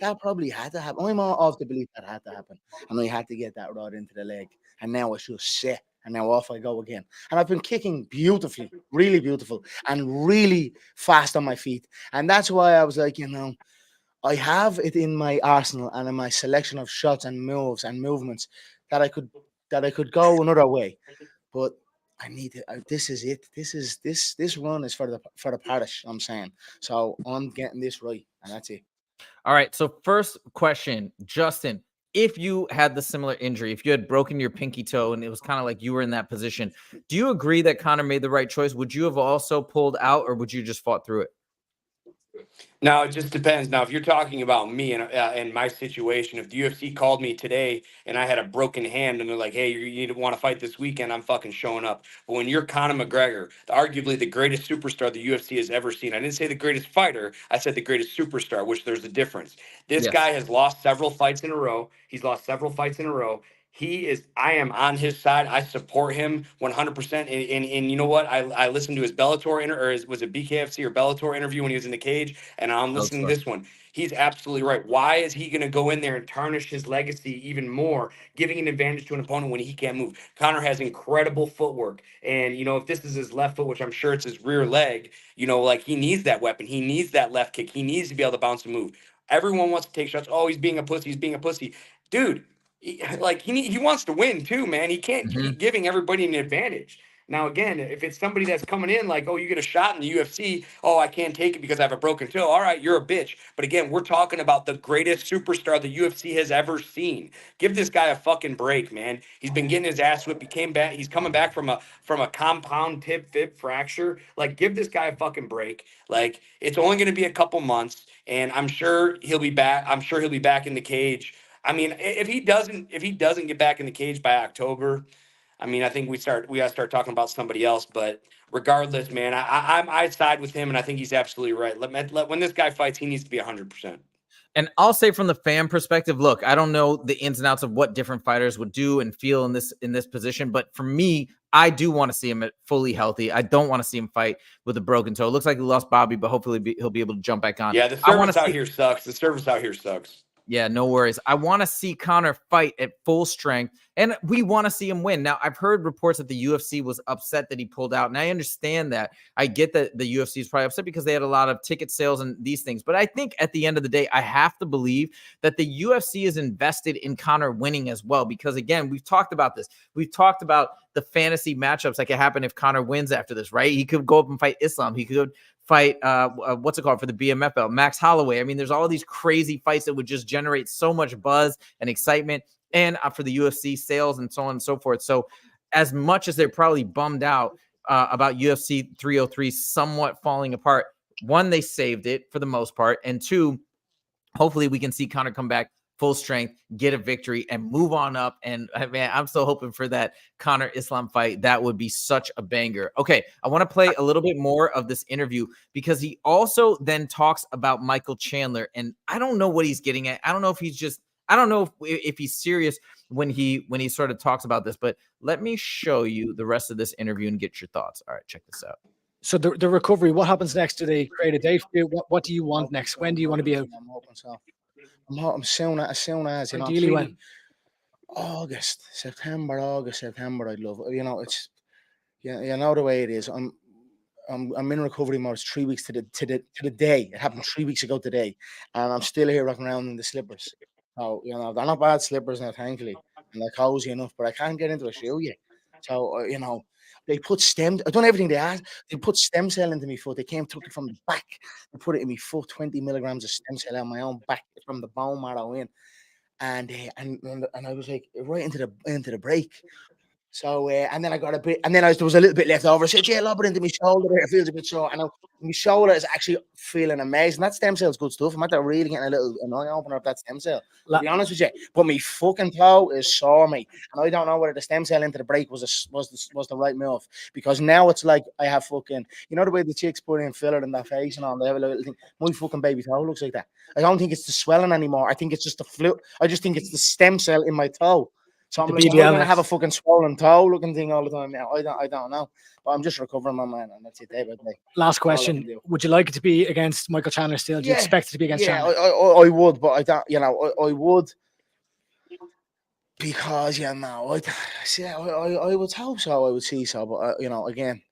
That probably had to happen. I'm all of the belief that had to happen, and I had to get that rod into the leg, and now it's just set, and now off I go again. And I've been kicking beautifully, really beautiful, and really fast on my feet, and that's why I was like, you know, I have it in my arsenal and in my selection of shots and moves and movements that I could go another way, but I need to. This is it. This run is for the parish. I'm saying, so I'm getting this right, and that's it. All right. So first question, Justin, if you had the similar injury, if you had broken your pinky toe and it was kind of like you were in that position, do you agree that Conor made the right choice? Would you have also pulled out or would you just fought through it? Now, it just depends. Now, if you're talking about me and my situation, if the UFC called me today and I had a broken hand and they're like, hey, you want to fight this weekend, I'm fucking showing up. But when you're Conor McGregor, arguably the greatest superstar the UFC has ever seen, I didn't say the greatest fighter, I said the greatest superstar, which there's a difference. This guy has lost several fights in a row. He's lost several fights in a row. I am on his side. I support him 100%. And you know what? I listened to his Bellator was it BKFC or Bellator interview when he was in the cage, and I'm listening to this one. He's absolutely right. Why is he going to go in there and tarnish his legacy even more, giving an advantage to an opponent when he can't move? Conor has incredible footwork. And, you know, if this is his left foot, which I'm sure it's his rear leg, you know, like he needs that weapon. He needs that left kick. He needs to be able to bounce and move. Everyone wants to take shots. Oh, he's being a pussy. He's being a pussy. Dude. He wants to win too, man. He can't keep giving everybody an advantage. Now, again, if it's somebody that's coming in like, oh, you get a shot in the UFC, oh, I can't take it because I have a broken toe. All right, you're a bitch. But again, we're talking about the greatest superstar the UFC has ever seen. Give this guy a fucking break, man. He's been getting his ass whipped. He came back. He's coming back from a compound fib fracture. Like, give this guy a fucking break. Like, it's only going to be a couple months, and I'm sure he'll be back. I'm sure he'll be back in the cage. I mean, if he doesn't get back in the cage by October, I mean, I think we got to start talking about somebody else. But regardless, man, I side with him, and I think he's absolutely right. When this guy fights, he needs to be 100%. And I'll say from the fan perspective, look, I don't know the ins and outs of what different fighters would do and feel in this position, but for me, I do want to see him fully healthy. I don't want to see him fight with a broken toe. It looks like he lost Bobby, but hopefully he'll be able to jump back on. Yeah, the service out here sucks. The service out here sucks. Yeah, no worries. I want to see Conor fight at full strength, and we want to see him win. Now, I've heard reports that the UFC was upset that he pulled out, and I understand that. I get that the UFC is probably upset because they had a lot of ticket sales and these things. But I think at the end of the day, I have to believe that the UFC is invested in Conor winning as well. Because again, we've talked about this. We've talked about the fantasy matchups that could happen if Conor wins after this, right? He could go up and fight Islam. He could fight what's it called for the BMFL, Max Holloway. I mean, there's all these crazy fights that would just generate so much buzz and excitement, and for the UFC sales and so on and so forth. So as much as they're probably bummed out about UFC 303 somewhat falling apart, one, they saved it for the most part, and two, hopefully we can see Conor come back full strength, get a victory, and move on up. And man, I'm still hoping for that Conor Islam fight. That would be such a banger. Okay, I want to play a little bit more of this interview because he also then talks about Michael Chandler, and I don't know what he's getting at. I don't know if he's just, I don't know if he's serious when he sort of talks about this, but let me show you the rest of this interview and get your thoughts. All right, check this out. So the recovery, what happens next? Do they create a date for you? What do you want next? When do you want to be out? I'm hoping so. I'm soon as you know. Ideally when? September. I'd love it. You know, it's you know the way it is. I'm in recovery mode. It's 3 weeks to the day. It happened 3 weeks ago today, and I'm still here rocking around in the slippers. So you know they're not bad slippers now, thankfully, and they're cozy enough. But I can't get into a shoe yet. So you know. They put I've done everything they asked. They put stem cell into my foot. They took it from the back. They put it in my foot, 20 milligrams of stem cell on my own back from the bone marrow in. And I was like right into the break. So and then I got a bit, and then there was a little bit left over. I said, "Yeah, lob it into my shoulder. There, it feels a bit sore." And my shoulder is actually feeling amazing. That stem cell is good stuff. I'm at really getting a little eye opener of that stem cell. To be honest with you, but my fucking toe is sore, mate. And I don't know whether the stem cell into the break was the right move, because now it's like I have fucking, you know the way the chicks put in filler in their face and all. They have a little thing. My fucking baby toe looks like that. I don't think it's the swelling anymore. I think it's just the fluid. I just think it's the stem cell in my toe. So I'm like, I'm gonna have a fucking swollen toe looking thing all the time now. I don't know, but I'm just recovering, my man, and that's it, day by day. Last question: would you like it to be against Michael Chandler still? Do you expect it to be against Chandler? I would, but I don't. You know, I would, because I would hope so. I would see so, but you know, again,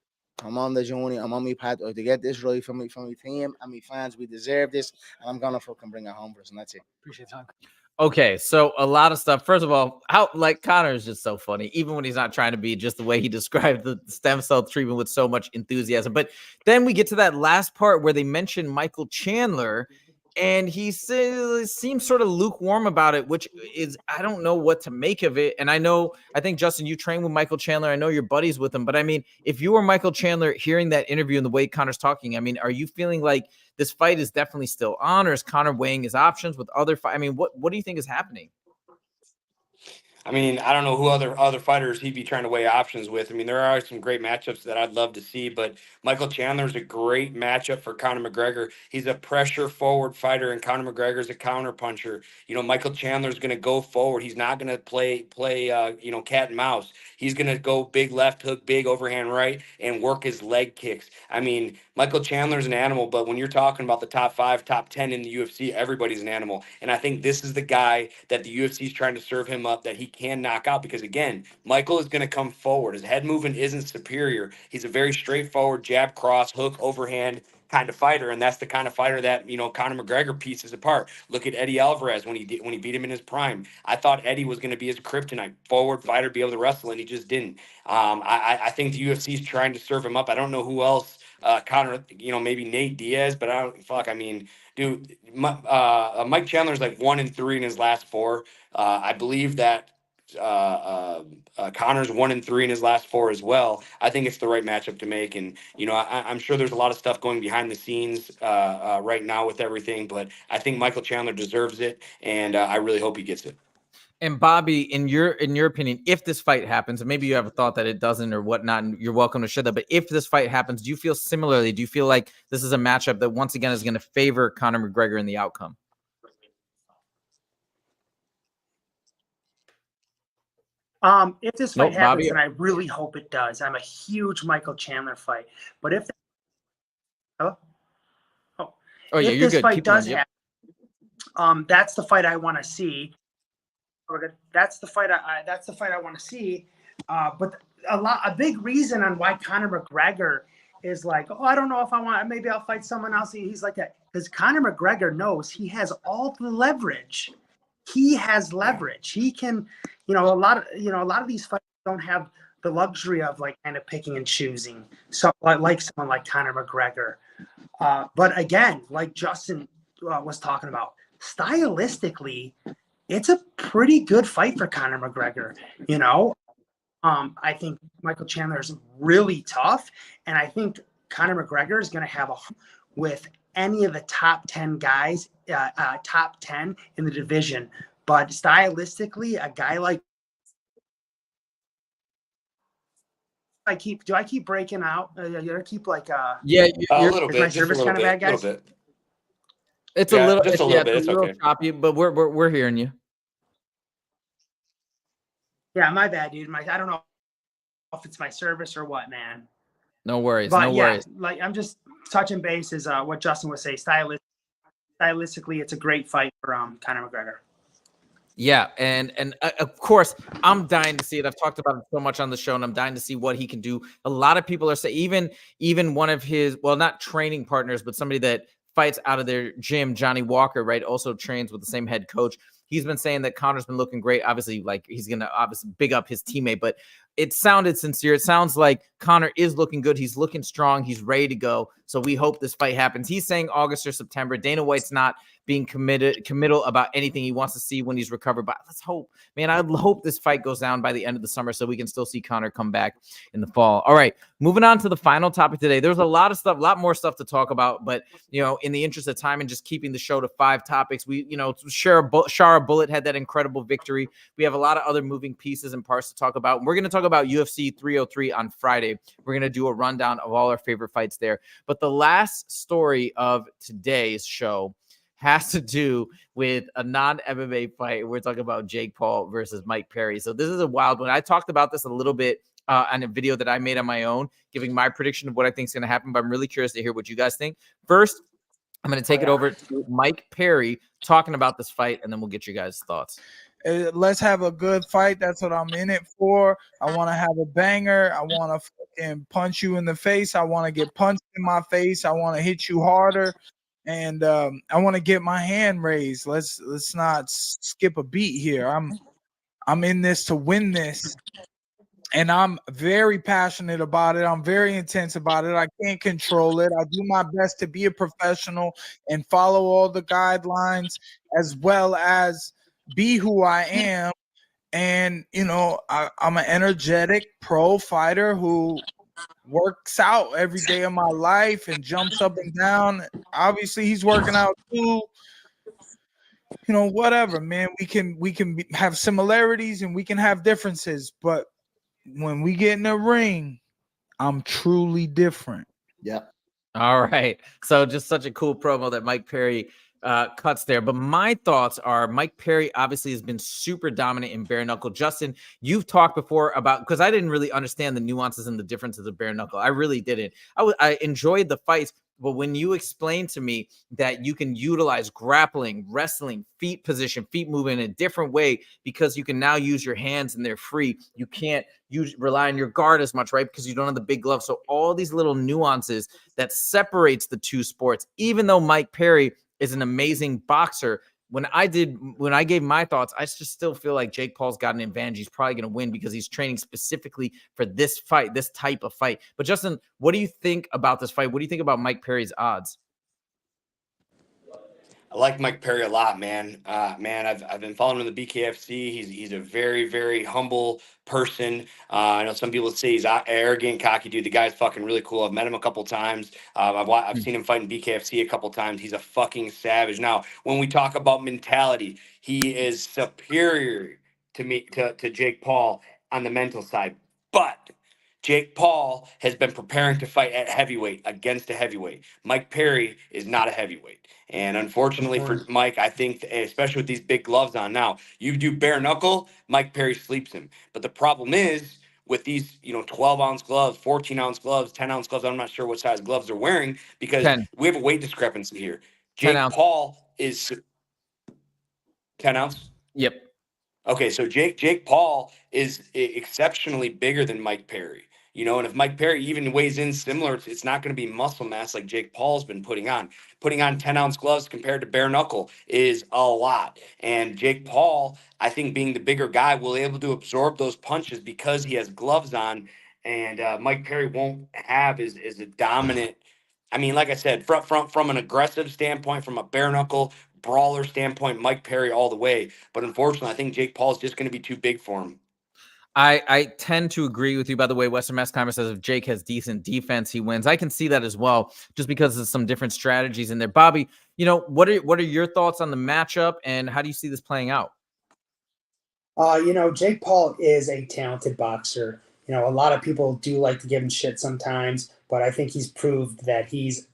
I'm on the journey. I'm on my path to get this right for my team and my fans. We deserve this, and I'm gonna fucking bring it home for us, and that's it. Appreciate the time. Okay, so a lot of stuff. First of all, how Conor is just so funny, even when he's not trying to be, just the way he described the stem cell treatment with so much enthusiasm. But then we get to that last part where they mention Michael Chandler, and he seems sort of lukewarm about it, which is, I don't know what to make of it. And I think, Justin, you train with Michael Chandler. I know you're buddies with him, but I mean, if you were Michael Chandler hearing that interview and the way Conor's talking, I mean, are you feeling like this fight is definitely still on, or is Conor weighing his options with other fights? I mean, what do you think is happening? I mean, I don't know who other fighters he'd be trying to weigh options with. I mean, there are some great matchups that I'd love to see, but Michael Chandler's a great matchup for Conor McGregor. He's a pressure forward fighter, and Conor McGregor's a counter puncher. You know, Michael Chandler's going to go forward. He's not going to play cat and mouse. He's going to go big left hook, big overhand right, and work his leg kicks. I mean, Michael Chandler's an animal, but when you're talking about the top 5, top 10 in the UFC, everybody's an animal. And I think this is the guy that the UFC is trying to serve him up, that he can knock out, because again, Michael is going to come forward. His head movement isn't superior. He's a very straightforward jab, cross, hook, overhand kind of fighter, and that's the kind of fighter that, you know, Conor McGregor pieces apart. Look at Eddie Alvarez when he beat him in his prime. I thought Eddie was going to be his kryptonite, forward fighter, be able to wrestle, and he just didn't. I think the UFC is trying to serve him up. I don't know who else. Conor, you know, maybe Nate Diaz, but I mean, dude, Mike Chandler's like 1-3 in his last 4. I believe that Conor's 1-3 in his last 4 as well. I think it's the right matchup to make, and you know, I'm sure there's a lot of stuff going behind the scenes right now with everything, but I think Michael Chandler deserves it, and I really hope he gets it. And Bobby, in your opinion, if this fight happens, and maybe you have a thought that it doesn't or whatnot, and you're welcome to share that, but if this fight happens, do you feel similarly? Do you feel like this is a matchup that once again is going to favor Conor McGregor in the outcome? If this fight happens, and I really hope it does, I'm a huge Michael Chandler fight. But if you're good. Fight does happen, That's the fight I want to see. That's the fight I want to see. But a big reason on why Conor McGregor is like, oh, I don't know if I want. Maybe I'll fight someone else. He's like that because Conor McGregor knows he has all the leverage. He has leverage. He can, a lot of these fights don't have the luxury of like kind of picking and choosing. So like someone like Conor McGregor. But again, like Justin was talking about, stylistically, it's a pretty good fight for Conor McGregor. I think Michael Chandler is really tough, and I think Conor McGregor is going to have with any of the top 10 guys, top 10 in the division. But stylistically, a guy like do I keep breaking out? You keep like yeah, a little bit, my just a service little kind of bad, bit, guys? little bit. it's Yeah, a little, just a little bit. It's okay. choppy, but we're hearing you. Yeah, my bad, dude. I don't know if it's my service or what, man. No worries, But no yeah, worries. like I'm just touching bases. What Justin would say, stylistically, it's a great fight for Conor McGregor. Yeah, and of course, I'm dying to see it. I've talked about it so much on the show, and I'm dying to see what he can do. A lot of people are saying, even one of his, well, not training partners, but somebody that fights out of their gym, Johnny Walker, right, also trains with the same head coach. He's been saying that Conor's been looking great. Obviously, like he's gonna obviously big up his teammate, but it sounded sincere. It sounds like Conor is looking good. He's looking strong. He's ready to go. So we hope this fight happens. He's saying August or September. Dana White's not being committal about anything. He wants to see when he's recovered. But let's hope, man. I hope this fight goes down by the end of the summer so we can still see Conor come back in the fall. All right, moving on to the final topic today. There's a lot of stuff, a lot more stuff to talk about. But in the interest of time and just keeping the show to 5 topics, we, Shara Bullet had that incredible victory. We have a lot of other moving pieces and parts to talk about. We're going to talk about UFC 303 on Friday. We're going to do a rundown of all our favorite fights there. But the last story of today's show has to do with a non-MMA fight. We're talking about Jake Paul versus Mike Perry. So this is a wild one. I talked about this a little bit on a video that I made on my own, giving my prediction of what I think is going to happen, but I'm really curious to hear what you guys think. First, I'm going to take it over to Mike Perry talking about this fight, and then we'll get you guys' thoughts. Let's have a good fight. That's what I'm in it for. I want to have a banger. I want to fucking punch you in the face. I want to get punched in my face. I want to hit you harder. And I want to get my hand raised. Let's not skip a beat here. I'm in this to win this, and I'm very passionate about it. I'm very intense about it. I can't control it. I do my best to be a professional and follow all the guidelines, as well as be who I am. And I'm an energetic pro fighter who works out every day of my life and jumps up and down. Obviously, he's working out too. Whatever, man. We can have similarities and we can have differences, but when we get in the ring, I'm truly different. Yeah. All right. So just such a cool promo that Mike Perry cuts there. But my thoughts are Mike Perry obviously has been super dominant in bare knuckle. Justin, you've talked before about, because I didn't really understand the nuances and the differences of bare knuckle. I really didn't. I enjoyed the fights, but when you explained to me that you can utilize grappling, wrestling, feet position, feet movement in a different way because you can now use your hands and they're free. You can't rely on your guard as much, right? Because you don't have the big gloves. So all these little nuances that separates the two sports, even though Mike Perry is an amazing boxer. When I gave my thoughts, I just still feel like Jake Paul's got an advantage. He's probably going to win because he's training specifically for this fight, this type of fight. But Justin, what do you think about this fight? What do you think about Mike Perry's odds? I like Mike Perry a lot, man. I've been following him in the BKFC. He's a very, very humble person. I know some people say he's arrogant, cocky dude. The guy's fucking really cool. I've met him a couple times. I've seen him fight in BKFC a couple times. He's a fucking savage. Now, when we talk about mentality, he is superior to Jake Paul on the mental side. But Jake Paul has been preparing to fight at heavyweight against a heavyweight. Mike Perry is not a heavyweight. And unfortunately for Mike, I think, especially with these big gloves on now, you do bare knuckle, Mike Perry sleeps him. But the problem is with these, 12-ounce gloves, 14-ounce gloves, 10-ounce gloves, I'm not sure what size gloves they're wearing because 10. we have a weight discrepancy here. 10 Jake ounce. Paul is 10 ounce? Yep. Okay, so Jake Paul is exceptionally bigger than Mike Perry. You know, and if Mike Perry even weighs in similar, it's not going to be muscle mass like Jake Paul's been putting on. Putting on 10-ounce gloves compared to bare knuckle is a lot. And Jake Paul, I think being the bigger guy, will be able to absorb those punches because he has gloves on. And Mike Perry won't have as a dominant. I mean, like I said, from an aggressive standpoint, from a bare knuckle brawler standpoint, Mike Perry all the way. But unfortunately, I think Jake Paul is just going to be too big for him. I tend to agree with you. By the way, Western Mass Climber says if Jake has decent defense, he wins. I can see that as well, just because of some different strategies in there. Bobby, you know, what are your thoughts on the matchup, and how do you see this playing out? You know, Jake Paul is a talented boxer. You know, a lot of people do like to give him shit sometimes, but I think he's proved that he's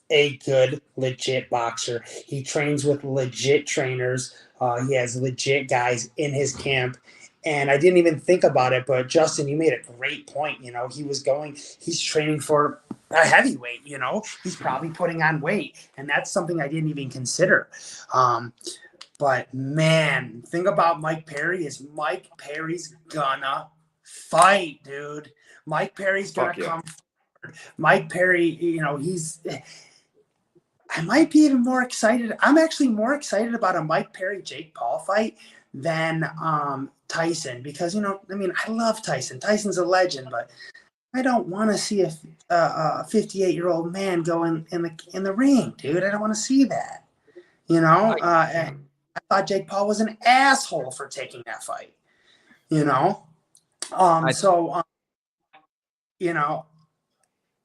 a good, legit boxer. He trains with legit trainers. He has legit guys in his camp. And I didn't even think about it, but Justin, you made a great point. You know, he's training for a heavyweight, you know, he's probably putting on weight. And that's something I didn't even consider. But man, thing about Mike Perry is Mike Perry's gonna fight, dude. Mike Perry's gonna come forward. Mike Perry, you know, I might be even more excited. I'm actually more excited about a Mike Perry Jake Paul fight than Tyson, because, you know, I mean, I love Tyson. Tyson's a legend, but I don't want to see a 58-year-old man go in the ring, dude. I don't want to see that. You know, I thought Jake Paul was an asshole for taking that fight. You know, you know,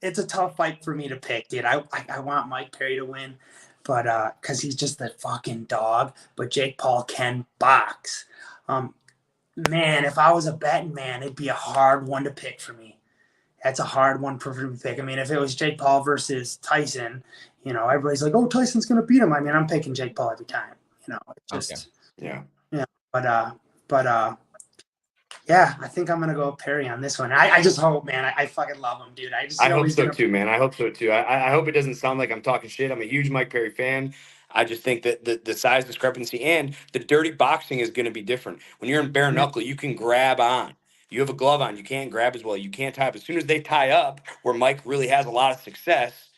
it's a tough fight for me to pick, dude. I want Mike Perry to win, but because he's just a fucking dog. But Jake Paul can box. Man, if I was a betting man, it'd be a hard one to pick for me. That's a hard one for me to pick. I mean, if it was Jake Paul versus Tyson, you know, everybody's like, "Oh, Tyson's gonna beat him." I mean, I'm picking Jake Paul every time. You know, it's just yeah. But yeah, I think I'm gonna go Perry on this one. I just hope, man. I fucking love him, dude. I hope so too, man. I hope so too. I hope it doesn't sound like I'm talking shit. I'm a huge Mike Perry fan. I just think that the size discrepancy and the dirty boxing is going to be different. When you're in bare knuckle, you can grab on. You have a glove on. You can't grab as well. You can't tie up. As soon as they tie up, where Mike really has a lot of success,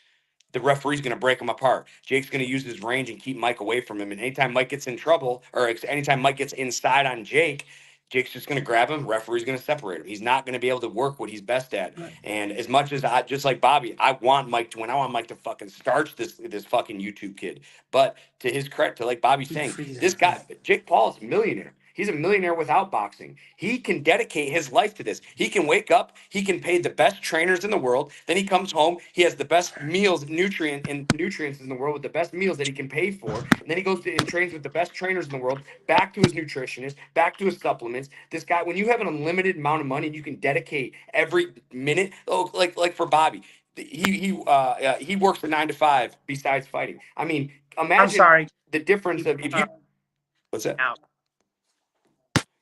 the referee's going to break him apart. Jake's going to use his range and keep Mike away from him. And anytime Mike gets in trouble, or anytime Mike gets inside on Jake, Jake's just going to grab him. Referee's going to separate him. He's not going to be able to work what he's best at. Right. And as much as just like Bobby, I want Mike to win. I want Mike to fucking starch this fucking YouTube kid. But to his credit, to like Bobby's saying, this guy, Jake Paul, is a millionaire. He's a millionaire without boxing. He can dedicate his life to this. He can wake up. He can pay the best trainers in the world. Then he comes home. He has the best meals, nutrients in the world, with the best meals that he can pay for. And then he goes and trains with the best trainers in the world, back to his nutritionist, back to his supplements. This guy, when you have an unlimited amount of money and you can dedicate every minute, like for Bobby, he works a 9 to 5 besides fighting. I mean, imagine the difference of if you. What's that?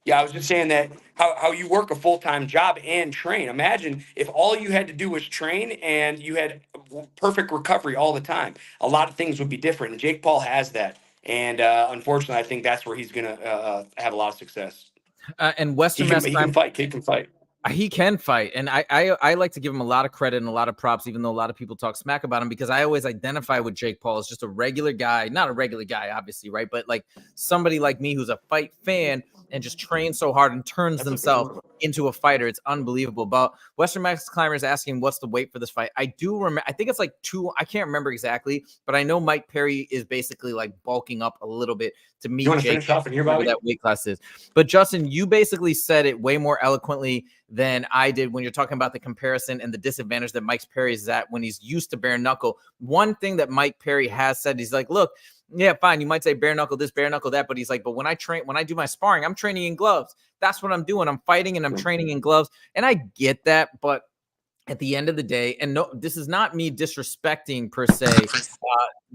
Yeah, I was just saying that how you work a full-time job and train. Imagine if all you had to do was train and you had perfect recovery all the time. A lot of things would be different. And Jake Paul has that. And unfortunately, I think that's where he's going to have a lot of success. And Western he can fight. He can fight. He can fight. And I like to give him a lot of credit and a lot of props, even though a lot of people talk smack about him, because I always identify with Jake Paul as just a regular guy, not a regular guy, obviously, right? But like somebody like me who's a fight fan and just trains so hard and turns themselves into a fighter. It's unbelievable. But Western Max Climber is asking what's the weight for this fight. I do remember, I think it's like 2, I can't remember exactly, but I know Mike Perry is basically like bulking up a little bit to meet Jake, whatever that weight class is. But Justin, you basically said it way more eloquently than I did when you're talking about the comparison and the disadvantage that Mike Perry is at when he's used to bare knuckle. One thing that Mike Perry has said, he's like, look, yeah, fine, you might say bare knuckle this, bare knuckle that, but he's like, but when I do my sparring, I'm training in gloves. That's what I'm doing. I'm fighting and I'm training in gloves. And I get that, but at the end of the day, and no, this is not me disrespecting per se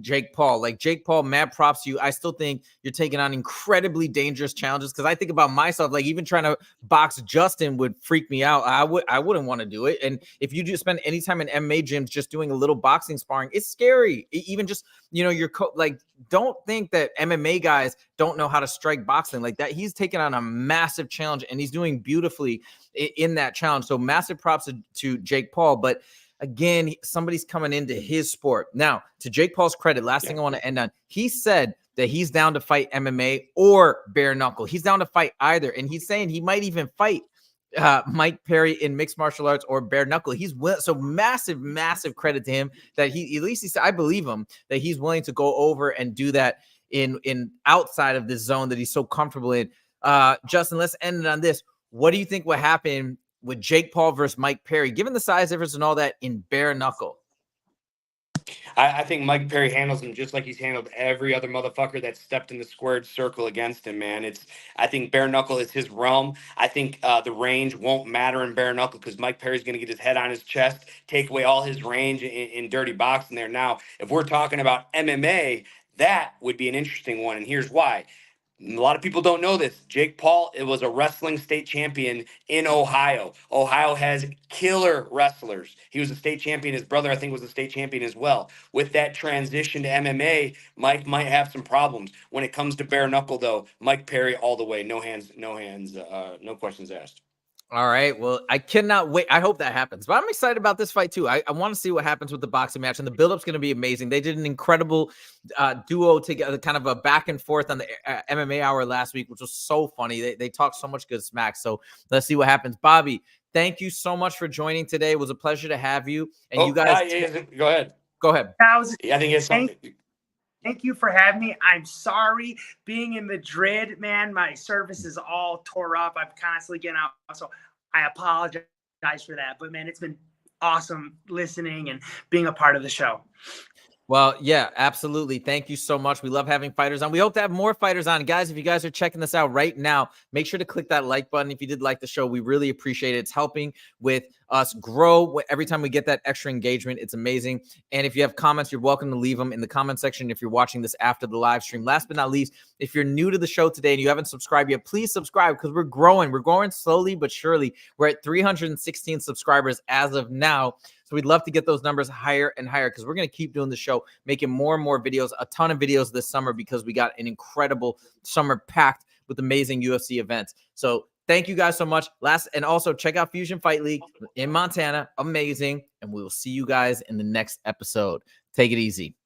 Jake Paul. Like Jake Paul, mad props to you. I still think you're taking on incredibly dangerous challenges, because I think about myself, like even trying to box Justin would freak me out. I wouldn't want to do it. And if you do spend any time in MMA gyms just doing a little boxing sparring, it's scary. Even just, you know, like, don't think that MMA guys don't know how to strike boxing like that. He's taken on a massive challenge and he's doing beautifully in that challenge. So massive props to Jake Paul. But again, somebody's coming into his sport. Now, to Jake Paul's credit, last thing I want to end on, he said that he's down to fight MMA or bare knuckle. He's down to fight either. And he's saying he might even fight Mike Perry in mixed martial arts or bare knuckle. So massive credit to him that he, at least he said, I believe him, that he's willing to go over and do that in outside of this zone that he's so comfortable in. Justin, let's end it on this. What do you think will happen with Jake Paul versus Mike Perry, given the size difference and all that, in bare knuckle? I think Mike Perry handles him just like he's handled every other motherfucker that stepped in the squared circle against him, man. I think bare knuckle is his realm. I think the range won't matter in bare knuckle because Mike Perry's going to get his head on his chest, take away all his range in dirty boxing there. Now, if we're talking about MMA, that would be an interesting one, and here's why. A lot of people don't know this. Jake Paul, it was a wrestling state champion in Ohio. Ohio has killer wrestlers. He was a state champion. His brother, I think, was a state champion as well. With that transition to MMA, Mike might have some problems. When it comes to bare knuckle, though, Mike Perry all the way. No questions asked. All right. Well, I cannot wait. I hope that happens. But I'm excited about this fight, too. I want to see what happens with the boxing match. And the build-up's going to be amazing. They did an incredible duo together, kind of a back and forth on the MMA Hour last week, which was so funny. They talked so much good smack. So let's see what happens. Bobby, thank you so much for joining today. It was a pleasure to have you. And you guys... Go ahead. Go ahead. I think it's something... Thank you for having me. I'm sorry being in Madrid, man. My service is all tore up. I'm constantly getting out. So I apologize for that. But, man, it's been awesome listening and being a part of the show. Well, yeah, absolutely. Thank you so much. We love having fighters on. We hope to have more fighters on. Guys, if you guys are checking this out right now, make sure to click that like button. If you did like the show, we really appreciate it. It's helping with us grow. Every time we get that extra engagement, it's amazing. And if you have comments, you're welcome to leave them in the comment section if you're watching this after the live stream. Last but not least, if you're new to the show today and you haven't subscribed yet, please subscribe because we're growing. We're growing slowly but surely. We're at 316 subscribers as of now. So we'd love to get those numbers higher and higher because we're going to keep doing the show, making more and more videos, a ton of videos this summer because we got an incredible summer packed with amazing UFC events. So thank you guys so much. And also check out Fusion Fight League in Montana. Amazing. And we will see you guys in the next episode. Take it easy.